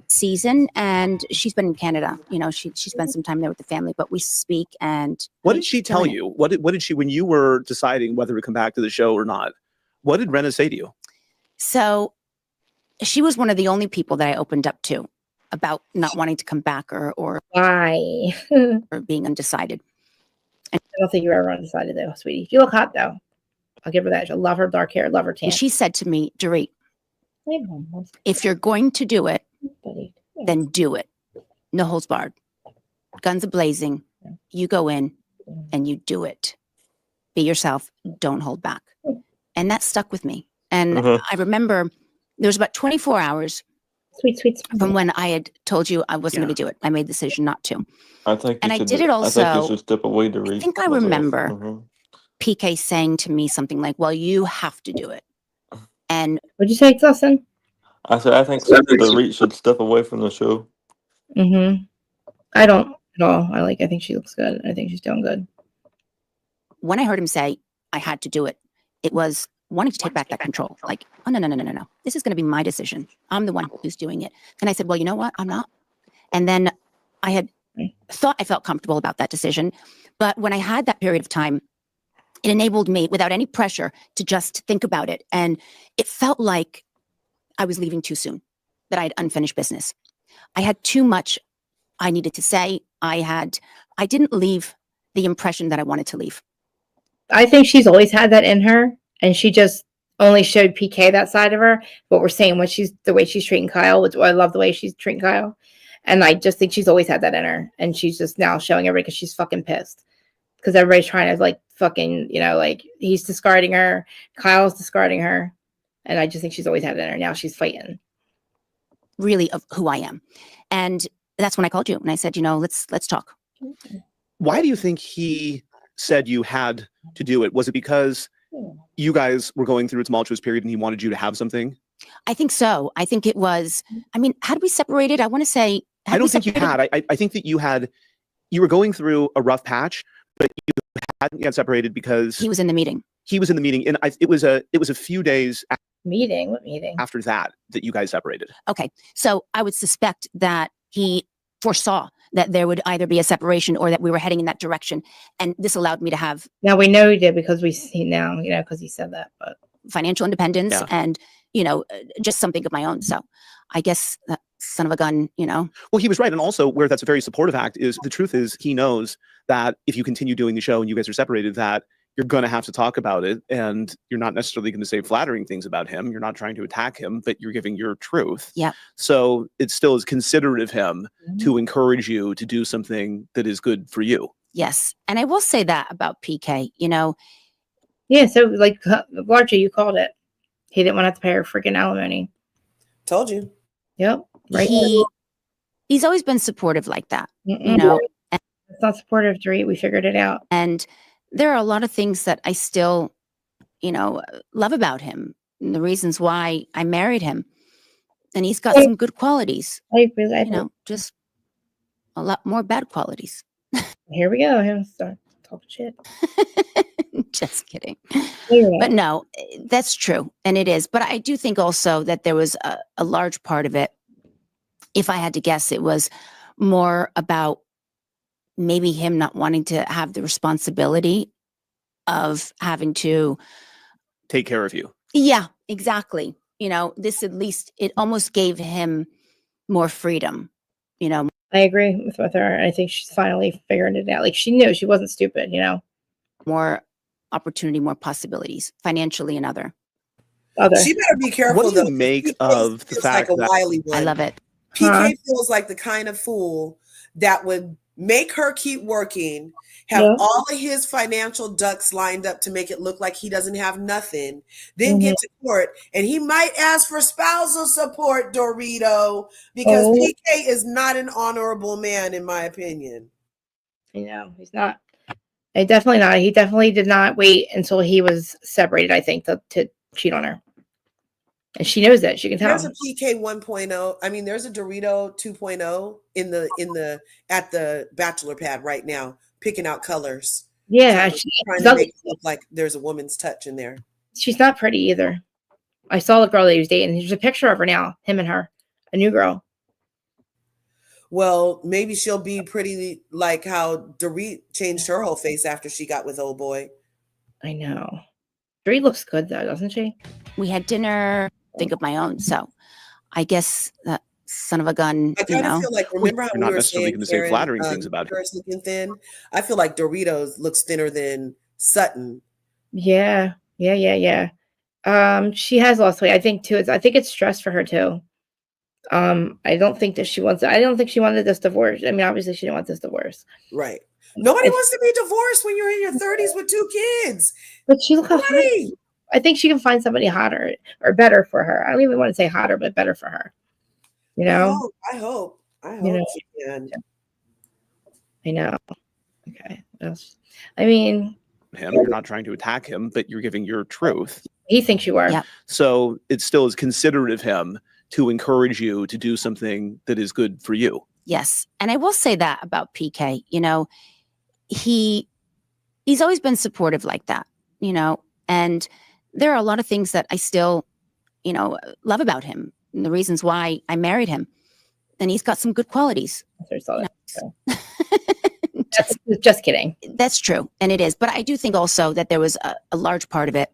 season, and she's been in Canada. She spent some time there with the family, but we speak. And what did she tell you? What did she, when you were deciding whether to come back to the show or not? What did Brenna say to you? So she was one of the only people that I opened up to about not wanting to come back or why or being undecided. I don't think you're ever undecided though, sweetie. You look hot though. I'll give her that. I love her dark hair, love her tan. And she said to me, Dorit, if you're going to do it, then do it. No holds barred. Guns a blazing. You go in and you do it. Be yourself. Don't hold back. And that stuck with me. And I remember there was about 24 hours from when I had told you I wasn't going to do it. I made the decision not to. I think and I did it also. I think you should step away to read. I think I remember PK saying to me something like, well, you have to do it. And what'd you say, Dustin? I said, I think the Reach should step away from the show. I don't at all. I think she looks good. I think she's doing good. When I heard him say I had to do it, it was wanting to take back that control. Like, oh, no. This is going to be my decision. I'm the one who's doing it. And I said, well, you know what? I'm not. And then I had thought I felt comfortable about that decision. But when I had that period of time, it enabled me without any pressure to just think about it. And it felt like I was leaving too soon, that I had unfinished business. I had too much I needed to say. I didn't leave the impression that I wanted to leave. I think she's always had that in her, and she just only showed PK that side of her. What we're saying, the way she's treating Kyle, which I love the way she's treating Kyle. And I just think she's always had that in her. And she's just now showing everybody because she's fucking pissed. Because everybody's trying to fucking, he's discarding her. Kyle's discarding her. And I just think she's always had it in her. Now she's fighting. Really of who I am. And that's when I called you and I said, let's talk. Why do you think he said you had to do it? Was it because you guys were going through a tumultuous period and he wanted you to have something? I think so. I think it was, had we separated? I want to say, I don't think you had. I think that you were going through a rough patch, but you hadn't yet separated because he was in the meeting. He was in the meeting, and it was a few days. Meeting? What meeting? After that you guys separated. Okay, so I would suspect that he foresaw that there would either be a separation or that we were heading in that direction, and this allowed me to have. Now we know he did because we see now, because he said that, but financial independence and just something of my own. So I guess that son of a gun, Well, he was right, and also where that's a very supportive act is the truth is he knows that if you continue doing the show and you guys are separated, that you're going to have to talk about it, and you're not necessarily going to say flattering things about him. You're not trying to attack him, but you're giving your truth. Yeah. So it still is considerate of him to encourage you to do something that is good for you. Yes. And I will say that about PK, you know. Yeah, so like largely you called it. He didn't want to have to pay her freaking alimony. Told you. Yep. Right. He's always been supportive like that, you Mm-mm. know. It's not supportive, Dorit. We figured it out. And there are a lot of things that I still, you know, love about him, and the reasons why I married him. And he's got some good qualities, I really, you know, just a lot more bad qualities. Here we go. Him start talking shit. Just kidding. Yeah. But no, that's true. And it is. But I do think also that there was a large part of it. If I had to guess, it was more about maybe him not wanting to have the responsibility of having to take care of you. Yeah, exactly. You know, this at least, it almost gave him more freedom, you know. I agree with her. I think she's finally figuring it out. Like she knew she wasn't stupid, you know. More opportunity, more possibilities, financially and other. She better be careful. What do you though, make of the fact like a that wily one. I love it. PK feels like the kind of fool that would make her keep working, have all of his financial ducks lined up to make it look like he doesn't have nothing, then get to court, and he might ask for spousal support, Dorito, because PK is not an honorable man, in my opinion. You know, he's not. Definitely not. He definitely did not wait until he was separated, I think, to cheat on her. And she knows that. She can tell. There's a PK 1.0. I mean, there's a Dorito 2.0 at the bachelor pad right now, picking out colors. Yeah, trying to make it look like there's a woman's touch in there. She's not pretty either. I saw the girl that he was dating. There's a picture of her now, him and her, a new girl. Well, maybe she'll be pretty like how Dorit changed her whole face after she got with old boy. I know. Dorit looks good though, doesn't she? We had dinner, think of my own. So I guess that son of a gun, I kind of feel like, remember how you're we not were necessarily saying going to say flattering things about Curse looking thin? I feel like Doritos looks thinner than Sutton. Yeah. She has lost weight. I think too. I think it's stress for her too. I don't think that she wants. I don't think she wanted this divorce. I mean, obviously, she didn't want this divorce. Right. Nobody wants to be divorced when you're in your 30s with 2 kids. But she look how hot. I think she can find somebody hotter or better for her. I don't even want to say hotter, but better for her. You know. I hope she can. I know. Okay. I mean, you're not trying to attack him, but you're giving your truth. He thinks you are. Yeah. So it still is considerate of him to encourage you to do something that is good for you. Yes. And I will say that about PK, you know, he's always been supportive like that, you know, and there are a lot of things that I still, you know, love about him and the reasons why I married him. And he's got some good qualities. Just kidding. That's true. And it is. But I do think also that there was a large part of it.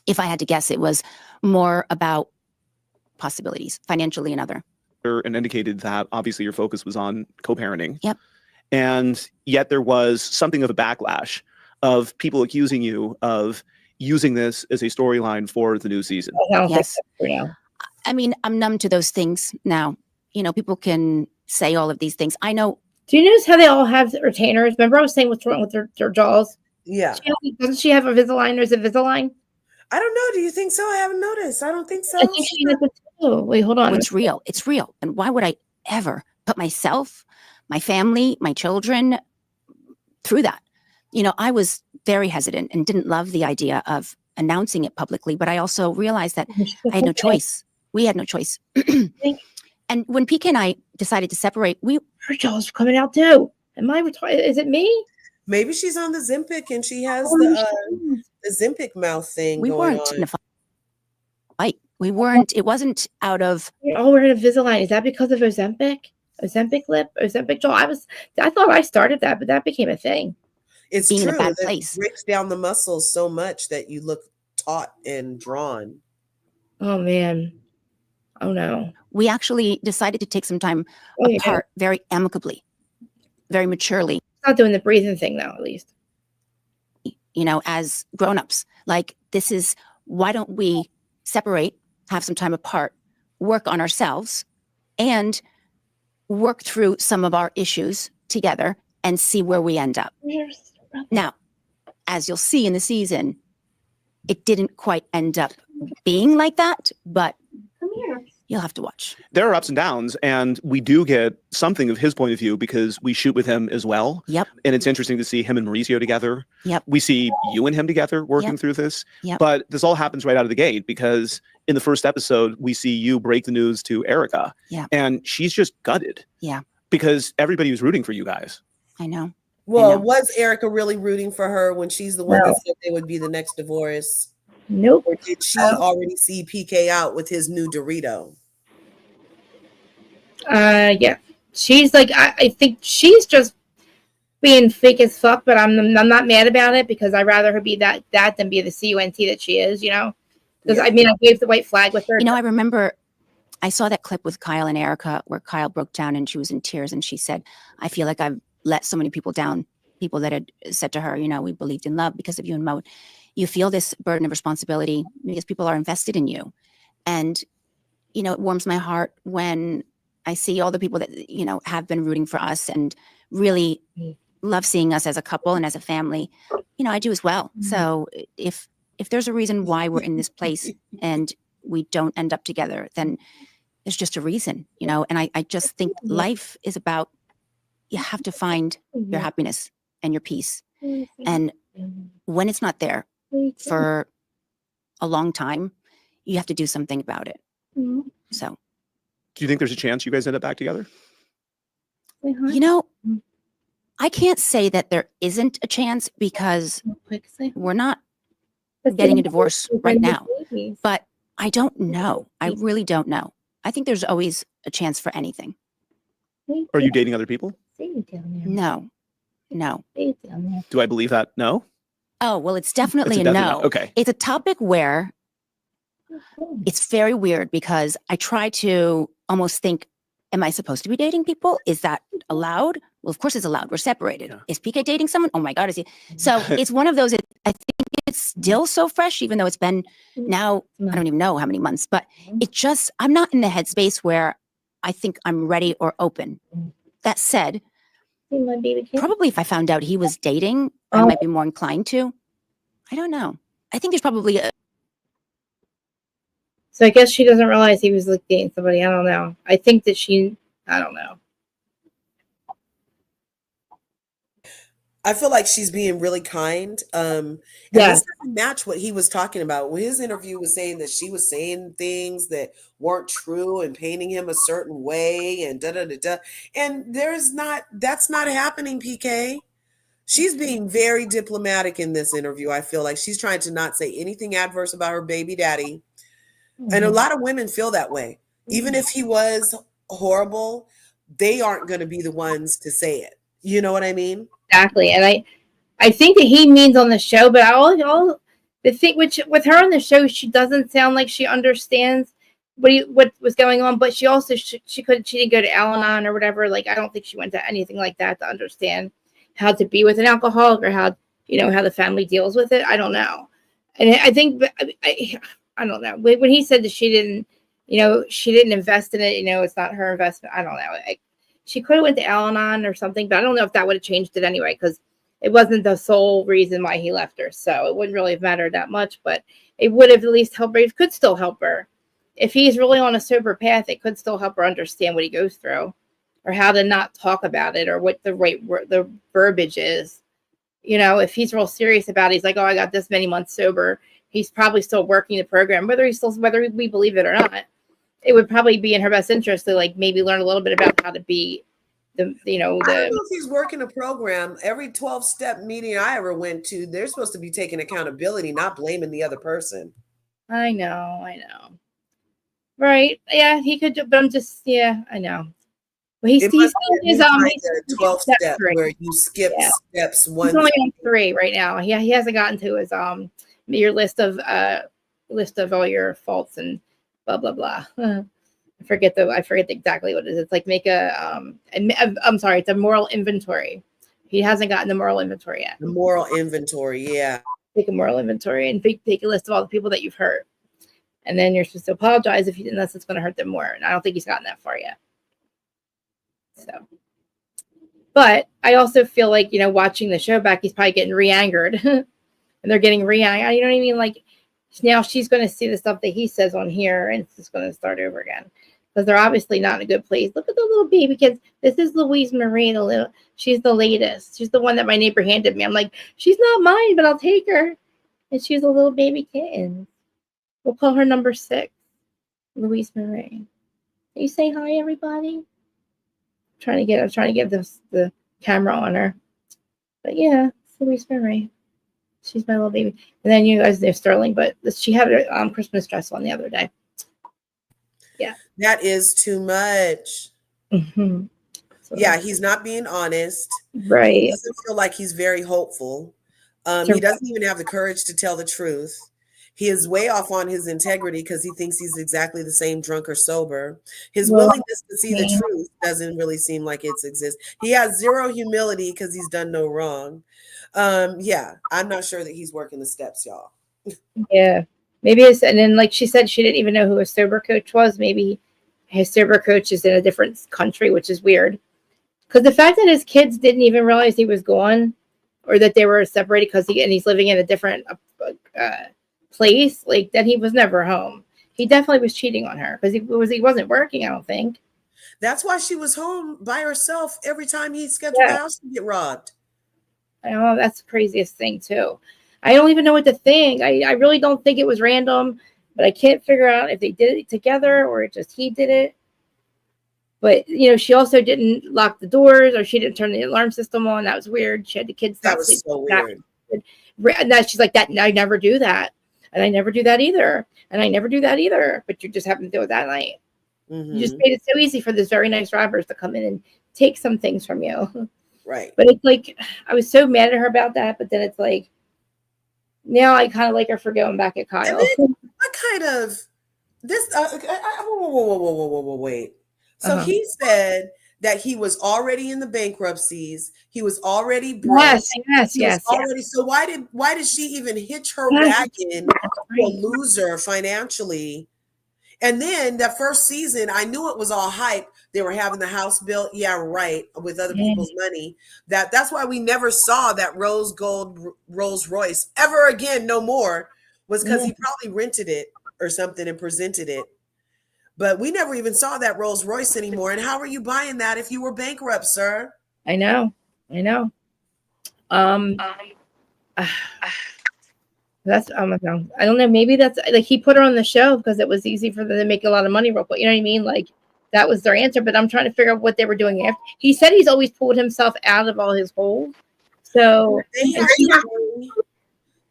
If I had to guess, it was more about possibilities, financially and other. And indicated that obviously your focus was on co-parenting. Yep. And yet there was something of a backlash of people accusing you of using this as a storyline for the new season. Yes. I mean, I'm numb to those things now. You know, people can say all of these things. I know. Do you notice how they all have retainers? Remember I was saying what's wrong with their jaws? Yeah. Doesn't she have a Invisalign or is it Invisalign? I don't know. Do you think so? I haven't noticed. I don't think so. I think she has it too. Wait, hold on. It's real. It's real. And why would I ever put myself, my family, my children through that? You know, I was very hesitant and didn't love the idea of announcing it publicly, but I also realized that I had no choice. We had no choice. And when PK and I decided to separate, her jaws were coming out too. Is it me? Maybe she's on the Zempic and she has the Zempic mouth thing. We going weren't on. in a fight. We weren't. It wasn't out of. Oh, we're in Invisalign. Is that because of Ozempic? Ozempic lip? Ozempic jaw? I thought I started that, but that became a thing. It's being true. in a bad That place. breaks down the muscles so much that you look taut and drawn. Oh man. Oh no. We actually decided to take some time apart, very amicably, very maturely. Not doing the breathing thing though, at least. as grownups. Like, this is, why don't we separate, have some time apart, work on ourselves, and work through some of our issues together and see where we end up. Now, as you'll see in the season, it didn't quite end up being like that, but you'll have to watch. There are ups and downs, and we do get something of his point of view because we shoot with him as well. Yep. And it's interesting to see him and Mauricio together. Yep. We see you and him together working Yep. through this. Yep. But this all happens right out of the gate because in the first episode, we see you break the news to Erica. Yeah. And she's just gutted. Yeah. Because everybody was rooting for you guys. I know. Well, was Erica really rooting for her when she's the one that said they would be the next divorce? Nope. Or did she already see PK out with his new Dorito? Yeah. She's like, I think she's just being fake as fuck, but I'm not mad about it because I'd rather her be that than be the CUNT that she is, Because I mean, I waved the white flag with her. I remember I saw that clip with Kyle and Erica where Kyle broke down and she was in tears and she said, I feel like I've let so many people down, people that had said to her, we believed in love because of you and Mo. You feel this burden of responsibility because people are invested in you. And, it warms my heart when I see all the people that, have been rooting for us and really love seeing us as a couple and as a family. I do as well. Mm-hmm. So if there's a reason why we're in this place and we don't end up together, then there's just a reason, and I just think life is about, you have to find your happiness and your peace. And when it's not there for a long time, you have to do something about it. So. Do you think there's a chance you guys end up back together? I can't say that there isn't a chance because we're not getting a divorce right now. But I don't know. I really don't know. I think there's always a chance for anything. Are you dating other people? No. Do I believe that? No? Oh, well, it's definitely It's a definite no. Okay. It's a topic where it's very weird because I try to almost think, am I supposed to be dating people? Is that allowed? Well, of course it's allowed. We're separated. Yeah. Is PK dating someone? Oh my God, is he? So it's one of those, I think it's still so fresh, even though it's been now, I don't even know how many months, but I'm not in the headspace where I think I'm ready or open. That said, probably if I found out he was dating, I might be more inclined to. I don't know. I think there's probably So I guess she doesn't realize he was like dating somebody. I don't know. I think that I don't know. I feel like she's being really kind. And this doesn't match what he was talking about. When his interview was saying that she was saying things that weren't true and painting him a certain way and da-da-da-da. And that's not happening, PK. She's being very diplomatic in this interview. I feel like she's trying to not say anything adverse about her baby daddy. And a lot of women feel that way. Even if he was horrible, they aren't going to be the ones to say it. You know what I mean? Exactly. And I think that he means on the show, but the thing with her on the show, she doesn't sound like she understands what was going on, but she also she didn't go to Al-Anon or whatever. Like, I don't think she went to anything like that to understand how to be with an alcoholic or how the family deals with it. I don't know. And I think I don't know. When he said that she didn't invest in it, it's not her investment. I don't know. She could have went to Al-Anon or something, but I don't know if that would have changed it anyway, because it wasn't the sole reason why he left her. So it wouldn't really have mattered that much, but it would have at least helped her. It could still help her. If he's really on a sober path, it could still help her understand what he goes through or how to not talk about it or what the verbiage is. If he's real serious about it, he's like, oh, I got this many months sober. He's probably still working the program, whether we believe it or not. It would probably be in her best interest to maybe learn a little bit about how to be I don't know if he's working a program. Every 12-step meeting I ever went to, they're supposed to be taking accountability, not blaming the other person. I know. Right. Yeah, he could, but I'm just, I know. But he's 12-step where you skip steps one. He's only on 3 right now. He hasn't gotten to his your list of all your faults and blah blah blah. I forget exactly what it is. It's like make I'm sorry, it's a moral inventory He hasn't gotten the moral inventory yet. The moral inventory, yeah. Take a moral inventory and take a list of all the people that you've hurt. And then you're supposed to apologize if you didn't, unless it's going to hurt them more. And I don't think he's gotten that far yet. So, but I also feel like, you know, watching the show back, he's probably getting re-angered. And they're getting re-angered. You know what I mean? Like, now she's going to see the stuff that he says on here, and it's just going to start over again. Because they're obviously not in a good place. Look at the little baby kids. This is Louise Marie, she's the latest. She's the one that my neighbor handed me. I'm like, she's not mine, but I'll take her. And she's a little baby kitten. We'll call her number 6, Louise Marie. Can you say hi, everybody? I'm trying to get the camera on her. But yeah, it's Louise Marie. She's my little baby. And then you guys, there's Sterling, but she had her Christmas dress on the other day. Yeah. That is too much. Mm-hmm. So, yeah, he's not being honest. Right. He doesn't feel like he's very hopeful. He doesn't even have the courage to tell the truth. He is way off on his integrity because he thinks he's exactly the same drunk or sober. His willingness to see the truth doesn't really seem like it exists. He has zero humility because he's done no wrong. Yeah, I'm not sure that he's working the steps, y'all. Yeah. Maybe it's, and then like she said, she didn't even know who a sober coach was. Maybe his sober coach is in a different country, which is weird. Because the fact that his kids didn't even realize he was gone or that they were separated because he's living in a different place, like that he was never home. He definitely was cheating on her because he wasn't working, I don't think. That's why she was home by herself every time he scheduled the house to get robbed. I know, that's the craziest thing too. I don't even know what to think. I really don't think it was random, but I can't figure out if they did it together or just he did it. But, you know, she also didn't lock the doors or she didn't turn the alarm system on. That was weird. She had the kids. That was so weird. And now she's like, that. I never do that. And I never do that either. And I never do that either. But you just happened to do it that night. Mm-hmm. You just made it so easy for these very nice robbers to come in and take some things from you. Right. But it's like, I was so mad at her about that. But then it's like, now I kind of like her for going back at Kyle. What kind of this? Whoa, wait. So he said that he was already in the bankruptcies. He was already broke. Yes. So why did she even hitch her wagon to a loser financially? And then that first season, I knew it was all hype. They were having the house built. Yeah, right. With other people's money. That's why we never saw that rose gold Rolls Royce ever again. No more, was because he probably rented it or something and presented it. But we never even saw that Rolls Royce anymore. And how are you buying that if you were bankrupt, sir? I know. That's I don't know. Maybe that's like he put her on the show because it was easy for them to make a lot of money real quick. You know what I mean? Like that was their answer. But I'm trying to figure out what they were doing after. He said he's always pulled himself out of all his holes. So they had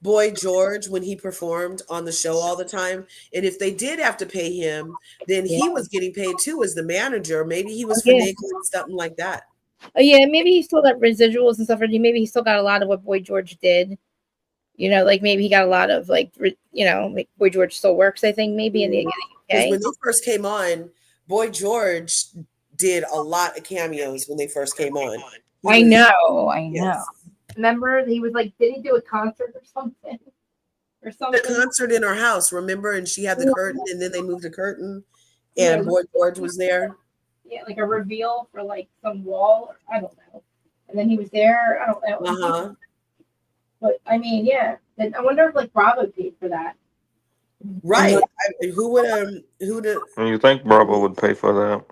Boy George when he performed on the show all the time. And if they did have to pay him, then he was getting paid too as the manager. Maybe he was finagling something like that. Oh yeah, maybe he still got residuals and stuff. Maybe he still got a lot of what Boy George did. You know, like maybe he got a lot of like, you know, like Boy George still works, I think, maybe in the UK. When they first came on, Boy George did a lot of cameos when they first came on. I know. Yes. Remember, he was like, did he do a concert or something? A concert in her house, remember? And she had the curtain, and then they moved the curtain, and Boy George was there. Yeah, like a reveal for like some wall. I don't know. And then he was there. I don't know. But I mean, yeah. I wonder if like Bravo paid for that. Right. Who would You think Bravo would pay for that?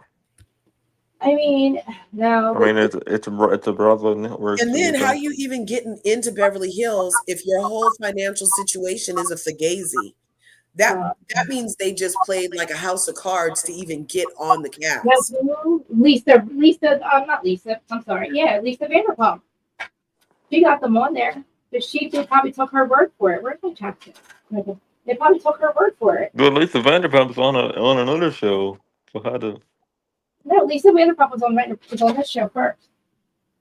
I mean, no. I mean, it's a Bravo network. And then how you even getting into Beverly Hills if your whole financial situation is a fugazi? That means they just played like a house of cards to even get on the cast. Lisa, not Lisa. I'm sorry. Yeah, Lisa Vanderpump. She got them on there. But they probably took her word for it. Where's my jacket? They probably took her word for it. But Lisa Vanderpump's on another show. So how to? No, Lisa Vanderpump was on this show first.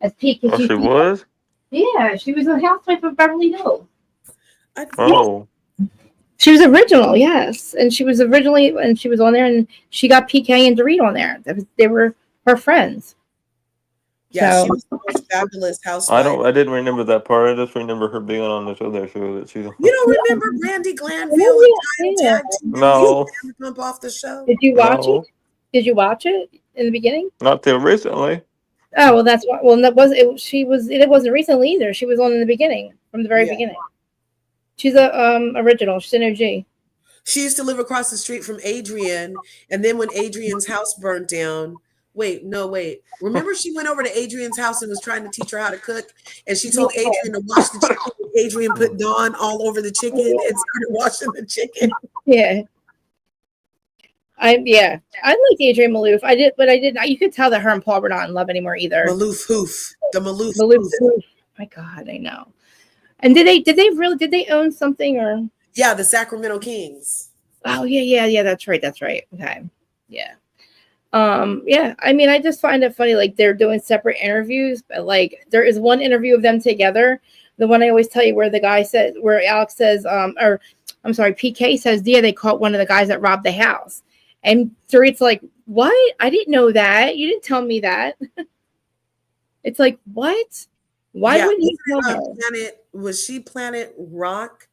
As Peak. Oh, she was? Yeah, she was a housewife of Beverly Hills. Oh. She was original, yes. And she was on there and she got PK and Dorit on there. They were her friends. Yeah, So- she was the most fabulous housewife. I didn't remember that part. I just remember her being on this other show that she. You don't remember Brandy Glanville and Yeah. Title Tag Team? No. Pump off the show. Did you watch No. it? Did you watch it in the beginning? Not till recently. Oh well, that's why. Well, that was it. She was. It wasn't recently either. She was on in the beginning, from the very beginning. She's a original. She's an OG. She used to live across the street from Adrian, and then when Adrian's house burned down, remember she went over to Adrian's house and was trying to teach her how to cook, and she told Adrian to wash the chicken. Adrian put Dawn all over the chicken and started washing the chicken. Yeah. I liked Adrian Malouf. I did, but I didn't. You could tell that her and Paul were not in love anymore either. Malouf hoof, the Malouf hoof. My God, I know. And did they own something or? Yeah, the Sacramento Kings. Oh yeah. That's right. Okay, yeah. Yeah. I mean, I just find it funny. Like they're doing separate interviews, but like there is one interview of them together. The one I always tell you where the guy says, where Alex says, or I'm sorry, PK says, yeah, they caught one of the guys that robbed the house. And Dorit's like, what? I didn't know that. You didn't tell me that. It's like, what? Why wouldn't you tell her? Was she Planet Rock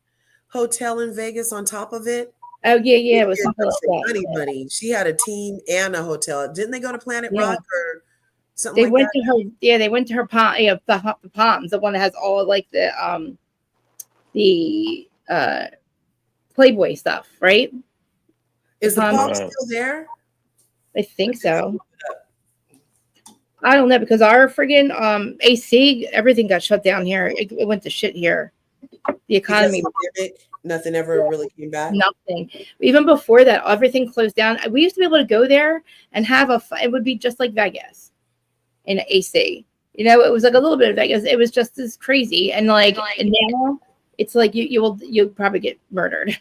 Hotel in Vegas on top of it? Oh, yeah. It was something like that. Money. She had a team and a hotel. Didn't they go to Planet Rock or something they like went that? to her, they went to her palm, the Palms, the one that has all like the Playboy stuff, right? Is the Palm Right. still there? I think so. I don't know because our friggin' AC, everything got shut down here. It went to shit here. The economy, nothing ever really came back. Nothing. Even before that, everything closed down. We used to be able to go there and have it would be just like Vegas in AC. You know, it was like a little bit of Vegas. It was just as crazy. And like and now it's like you'll probably get murdered.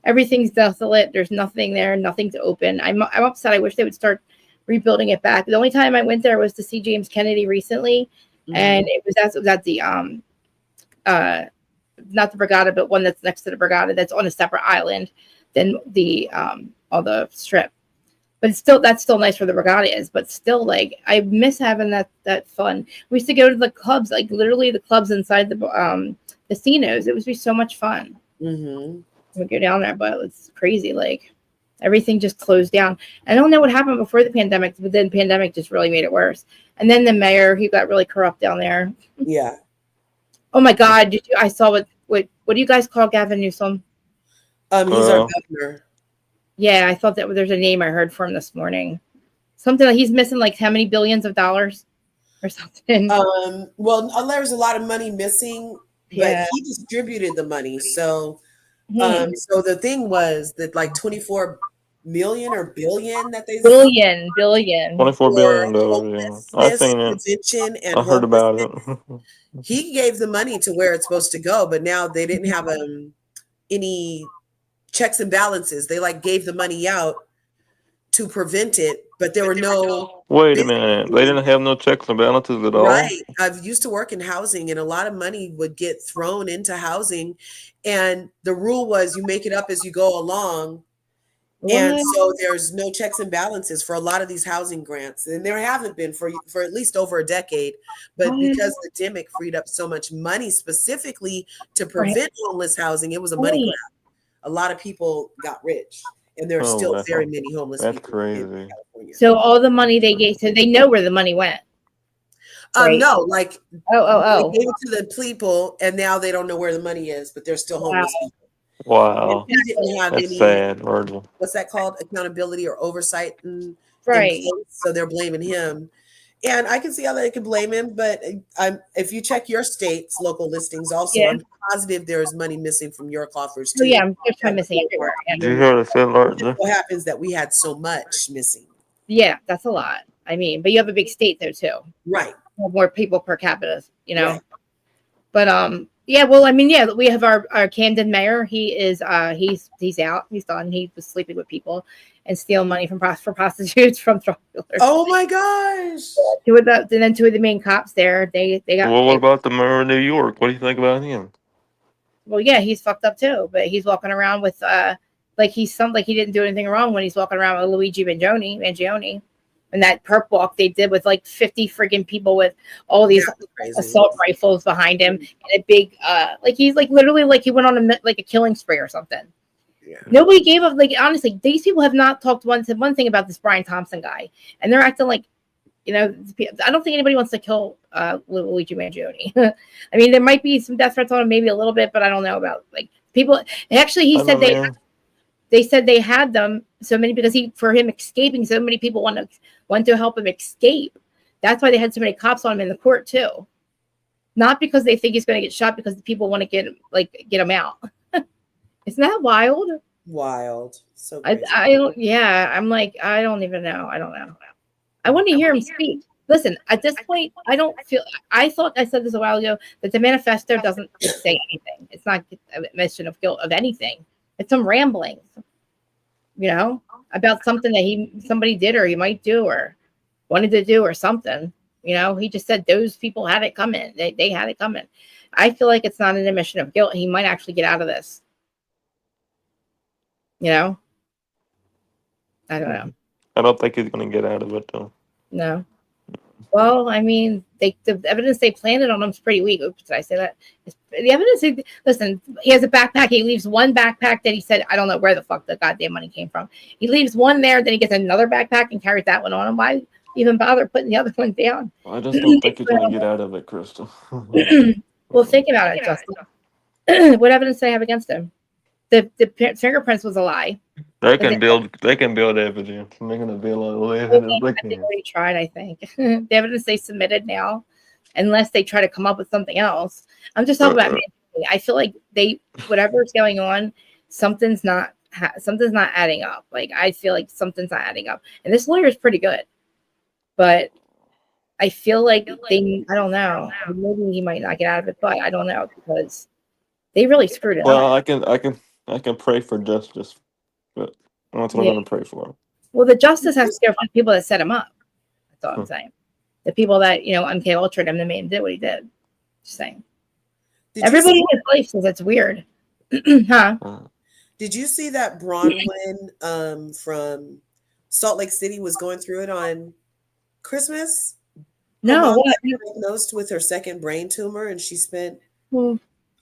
Everything's desolate. There's nothing there. Nothing's open. I'm upset. I wish they would start rebuilding it back. The only time I went there was to see James Kennedy recently, and it was at the not the Borgata, but one that's next to the Borgata that's on a separate island than the all the strip. But that's still nice where the Borgata is. But still, like I miss having that fun. We used to go to the clubs, like literally the clubs inside the casinos. It would be so much fun. Mm-hmm. We go down there, but it's crazy. Like everything just closed down. I don't know what happened before the pandemic, but then the pandemic just really made it worse. And then the mayor, he got really corrupt down there. Yeah. Oh my God! I saw what do you guys call Gavin Newsom? He's our governor. Yeah, I thought that there's a name I heard for him this morning. Something like he's missing like how many billions of dollars or something. Well, there's a lot of money missing, but he distributed the money. So, so the thing was that like 24 million or billion that they billion $24 billion. Yeah. I've seen it. Prevention and I heard about it. He gave the money to where it's supposed to go, but now they didn't have any checks and balances. They like gave the money out to prevent it, but there were no. Wait a minute. They didn't have no checks and balances at all? Right. I've used to work in housing, and a lot of money would get thrown into housing. And the rule was you make it up as you go along. And so there's no checks and balances for a lot of these housing grants. And there haven't been for at least over a decade. But because the pandemic freed up so much money specifically to prevent homeless housing, it was a money grab. A lot of people got rich. And there are still very many homeless people. That's crazy. In California. So all the money they gave, so they know where the money went. Right? No, like they gave it to the people, and now they don't know where the money is, but they're still homeless people. Wow. He didn't have That's sad, Virgil. What's that called? Accountability or oversight. Right. So they're blaming him. And I can see how they can blame him, but if you check your state's local listings also, I'm positive there is money missing from your coffers too. Yeah, I'm missing everywhere. Did you hear the What happens that we had so much missing? Yeah, that's a lot. I mean, but you have a big state though too. Right. More people per capita, you know. Right. But yeah, well, I mean, yeah, we have our Camden mayor. He is he's out. He's done. He was sleeping with people and stealing money from prostitutes from drug dealers. Oh my gosh! Two of the main cops there. They got. Well, what about the mayor of New York? What do you think about him? Well, yeah, he's fucked up too. But he's walking around with like he didn't do anything wrong when he's walking around with Luigi Mangione. And that perp walk they did with like 50 friggin' people with all these assault rifles behind him and a big like he's like literally like he went on a killing spree or something. Yeah. Nobody gave up. Like honestly, these people have not talked one thing about this Brian Thompson guy, and they're acting like, you know, I don't think anybody wants to kill Luigi Mangione. I mean, there might be some death threats on him, maybe a little bit, but I don't know about like people. Actually, he said they said they had them so many because for him escaping, so many people want to help him escape. That's why they had so many cops on him in the court too. Not because they think he's going to get shot, because the people want to get him out. Isn't that wild? Wild. So I'm like, I don't even know. I don't know. I want to hear him speak. Listen, at this point, I thought I said this a while ago that the manifesto doesn't say anything. It's not a admission of guilt of anything. It's some ramblings, you know, about something that somebody did or he might do or wanted to do or something. You know, he just said those people had it coming. They had it coming. I feel like it's not an admission of guilt. He might actually get out of this. You know? I don't know. I don't think he's going to get out of it, though. No. Well, I mean, the evidence they planted on him is pretty weak. Oops, did I say that? The evidence, listen, he has a backpack. He leaves one backpack that he said, I don't know where the fuck the goddamn money came from. He leaves one there, then he gets another backpack and carries that one on him. Why even bother putting the other one down? Well, I just don't think he's going to get out of it, Krista. Well, think about it, Justin. What evidence do they have against him? The fingerprints was a lie. They can build evidence. They're going to build all the evidence they can. They already tried, I think. The evidence they submitted now, unless they try to come up with something else. I'm just talking about. I feel like whatever's going on, something's not adding up. Like I feel like something's not adding up. And this lawyer is pretty good, but I feel like I don't know. Maybe he might not get out of it, but I don't know because they really screwed it up. Well, I can pray for justice, but that's what I'm going to pray for. Well, the justice has to go from the people that set him up. That's all I'm saying. The people that, you know, MK Ultra'd him, the man did what he did. Just saying. Everybody in his life says it's weird. Huh? Did you see that Bronwyn from Salt Lake City was going through it on Christmas? No. What? Diagnosed with her second brain tumor, and she spent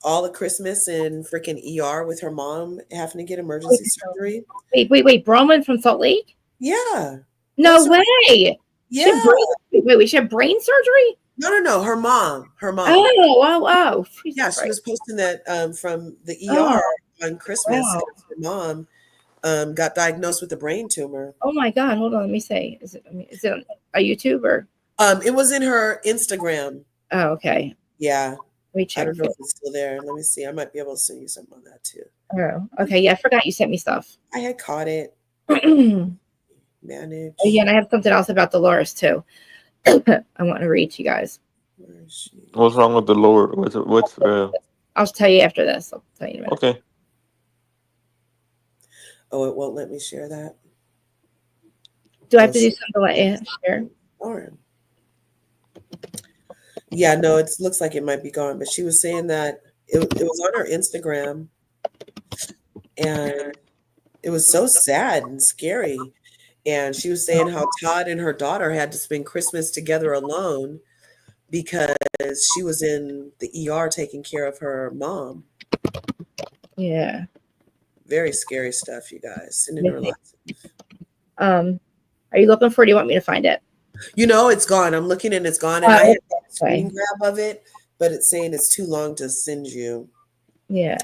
all of Christmas in freaking ER with her mom having to get emergency surgery. Wait. Bronwyn from Salt Lake? Yeah. No way. Yeah. She had brain surgery? No. Her mom. Oh. Yeah, she was posting that from the ER on Christmas. Wow. Her mom got diagnosed with a brain tumor. Oh my God. Hold on. Let me say. Is it on a YouTube or? It was in her Instagram. Oh, okay. Yeah. Let me check. I don't know if it's still there. Let me see. I might be able to send you something on that too. Oh, okay. Yeah, I forgot you sent me stuff. I had caught it. Manage. Oh, yeah, and I have something else about Dolores too. I want to read to you guys. What's wrong with the Lord? I'll tell you after this. I'll tell you in a minute. Okay. Oh, it won't let me share that. Do I have to do something like share? All right. Yeah, no, it looks like it might be gone, but she was saying that it was on her Instagram, and it was so sad and scary. And she was saying how Todd and her daughter had to spend Christmas together alone because she was in the ER taking care of her mom. Yeah. Very scary stuff, you guys. Sending her lots of... Are you looking for it? Do you want me to find it? You know, it's gone. I'm looking and it's gone. And I had a screen grab of it, but it's saying it's too long to send you. Yeah.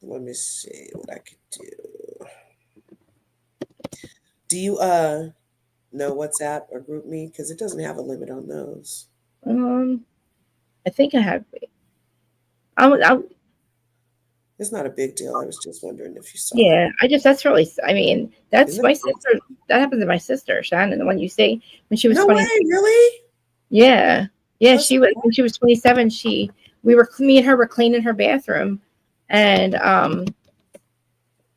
Let me see what I could do. Do you know WhatsApp or GroupMe? Because it doesn't have a limit on those. I think I have. It's not a big deal. I was just wondering if you saw. Yeah, that's really. I mean, that's my sister. That happened to my sister Shannon, the one you say when she was. No 20. way, really? Yeah. She was when she was 27. Me and her were cleaning her bathroom, and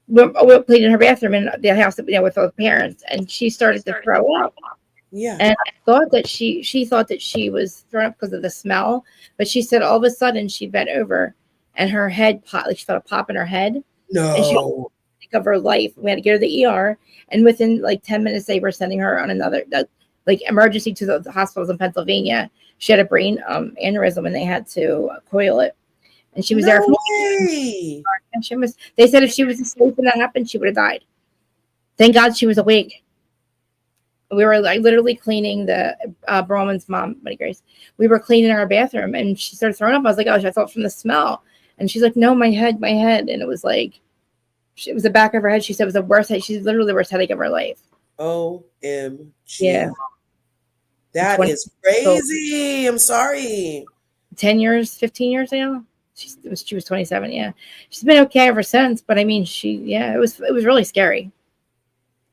we were cleaning her bathroom in the house with her parents, and she started to throw up. Yeah. And I thought that she thought that she was thrown up because of the smell, but she said all of a sudden she bent over and her head popped, like she felt a pop in her head. No. And she of her life. We had to get her to the ER, and within like 10 minutes, they were sending her on another like emergency to the hospitals in Pennsylvania. She had a brain aneurysm, and they had to coil it. And she was there for way. and she was. They said if she was asleep when that happened, she would have died. Thank God she was awake. We were like literally cleaning the Bronwyn's mom, Buddy Grace. We were cleaning our bathroom, and she started throwing up. I was like, "Oh, I thought from the smell." And she's like, "No, my head." And it was like, it was the back of her head. She said it was the worst head. She's literally the worst headache of her life. OMG. Yeah, that is crazy. I'm sorry. 10 years, 15 years ago. She was 27. Yeah, she's been okay ever since. But I mean, it was really scary.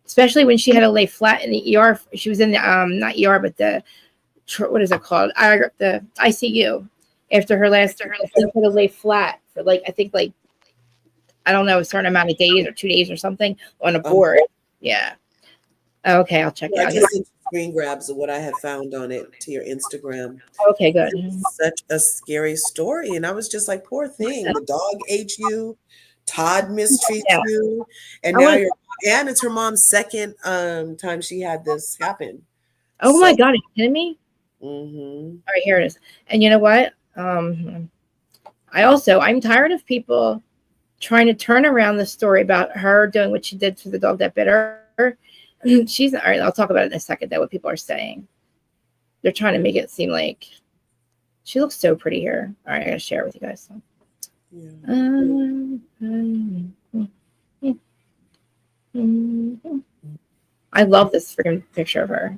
Especially when she had to lay flat in the ER. She was in the not ER, but the what is it called? The ICU. After her last, she had to lay flat for like I think like I don't know a certain amount of days or 2 days or something on a board. Yeah. Okay, I'll check it out. I just sent screen grabs of what I had found on it to your Instagram. Okay, good. Such a scary story, and I was just like, poor thing. The dog ate you. Todd mistreats you, and now and it's her mom's second time she had this happen. Oh my God, are you kidding me? Mm-hmm. All right, here it is. And you know what? I'm tired of people trying to turn around the story about her doing what she did to the dog that bit her. She's all right. I'll talk about it in a second. That what people are saying. They're trying to make it seem like she looks so pretty here. All right, I gotta share it with you guys. I love this freaking picture of her.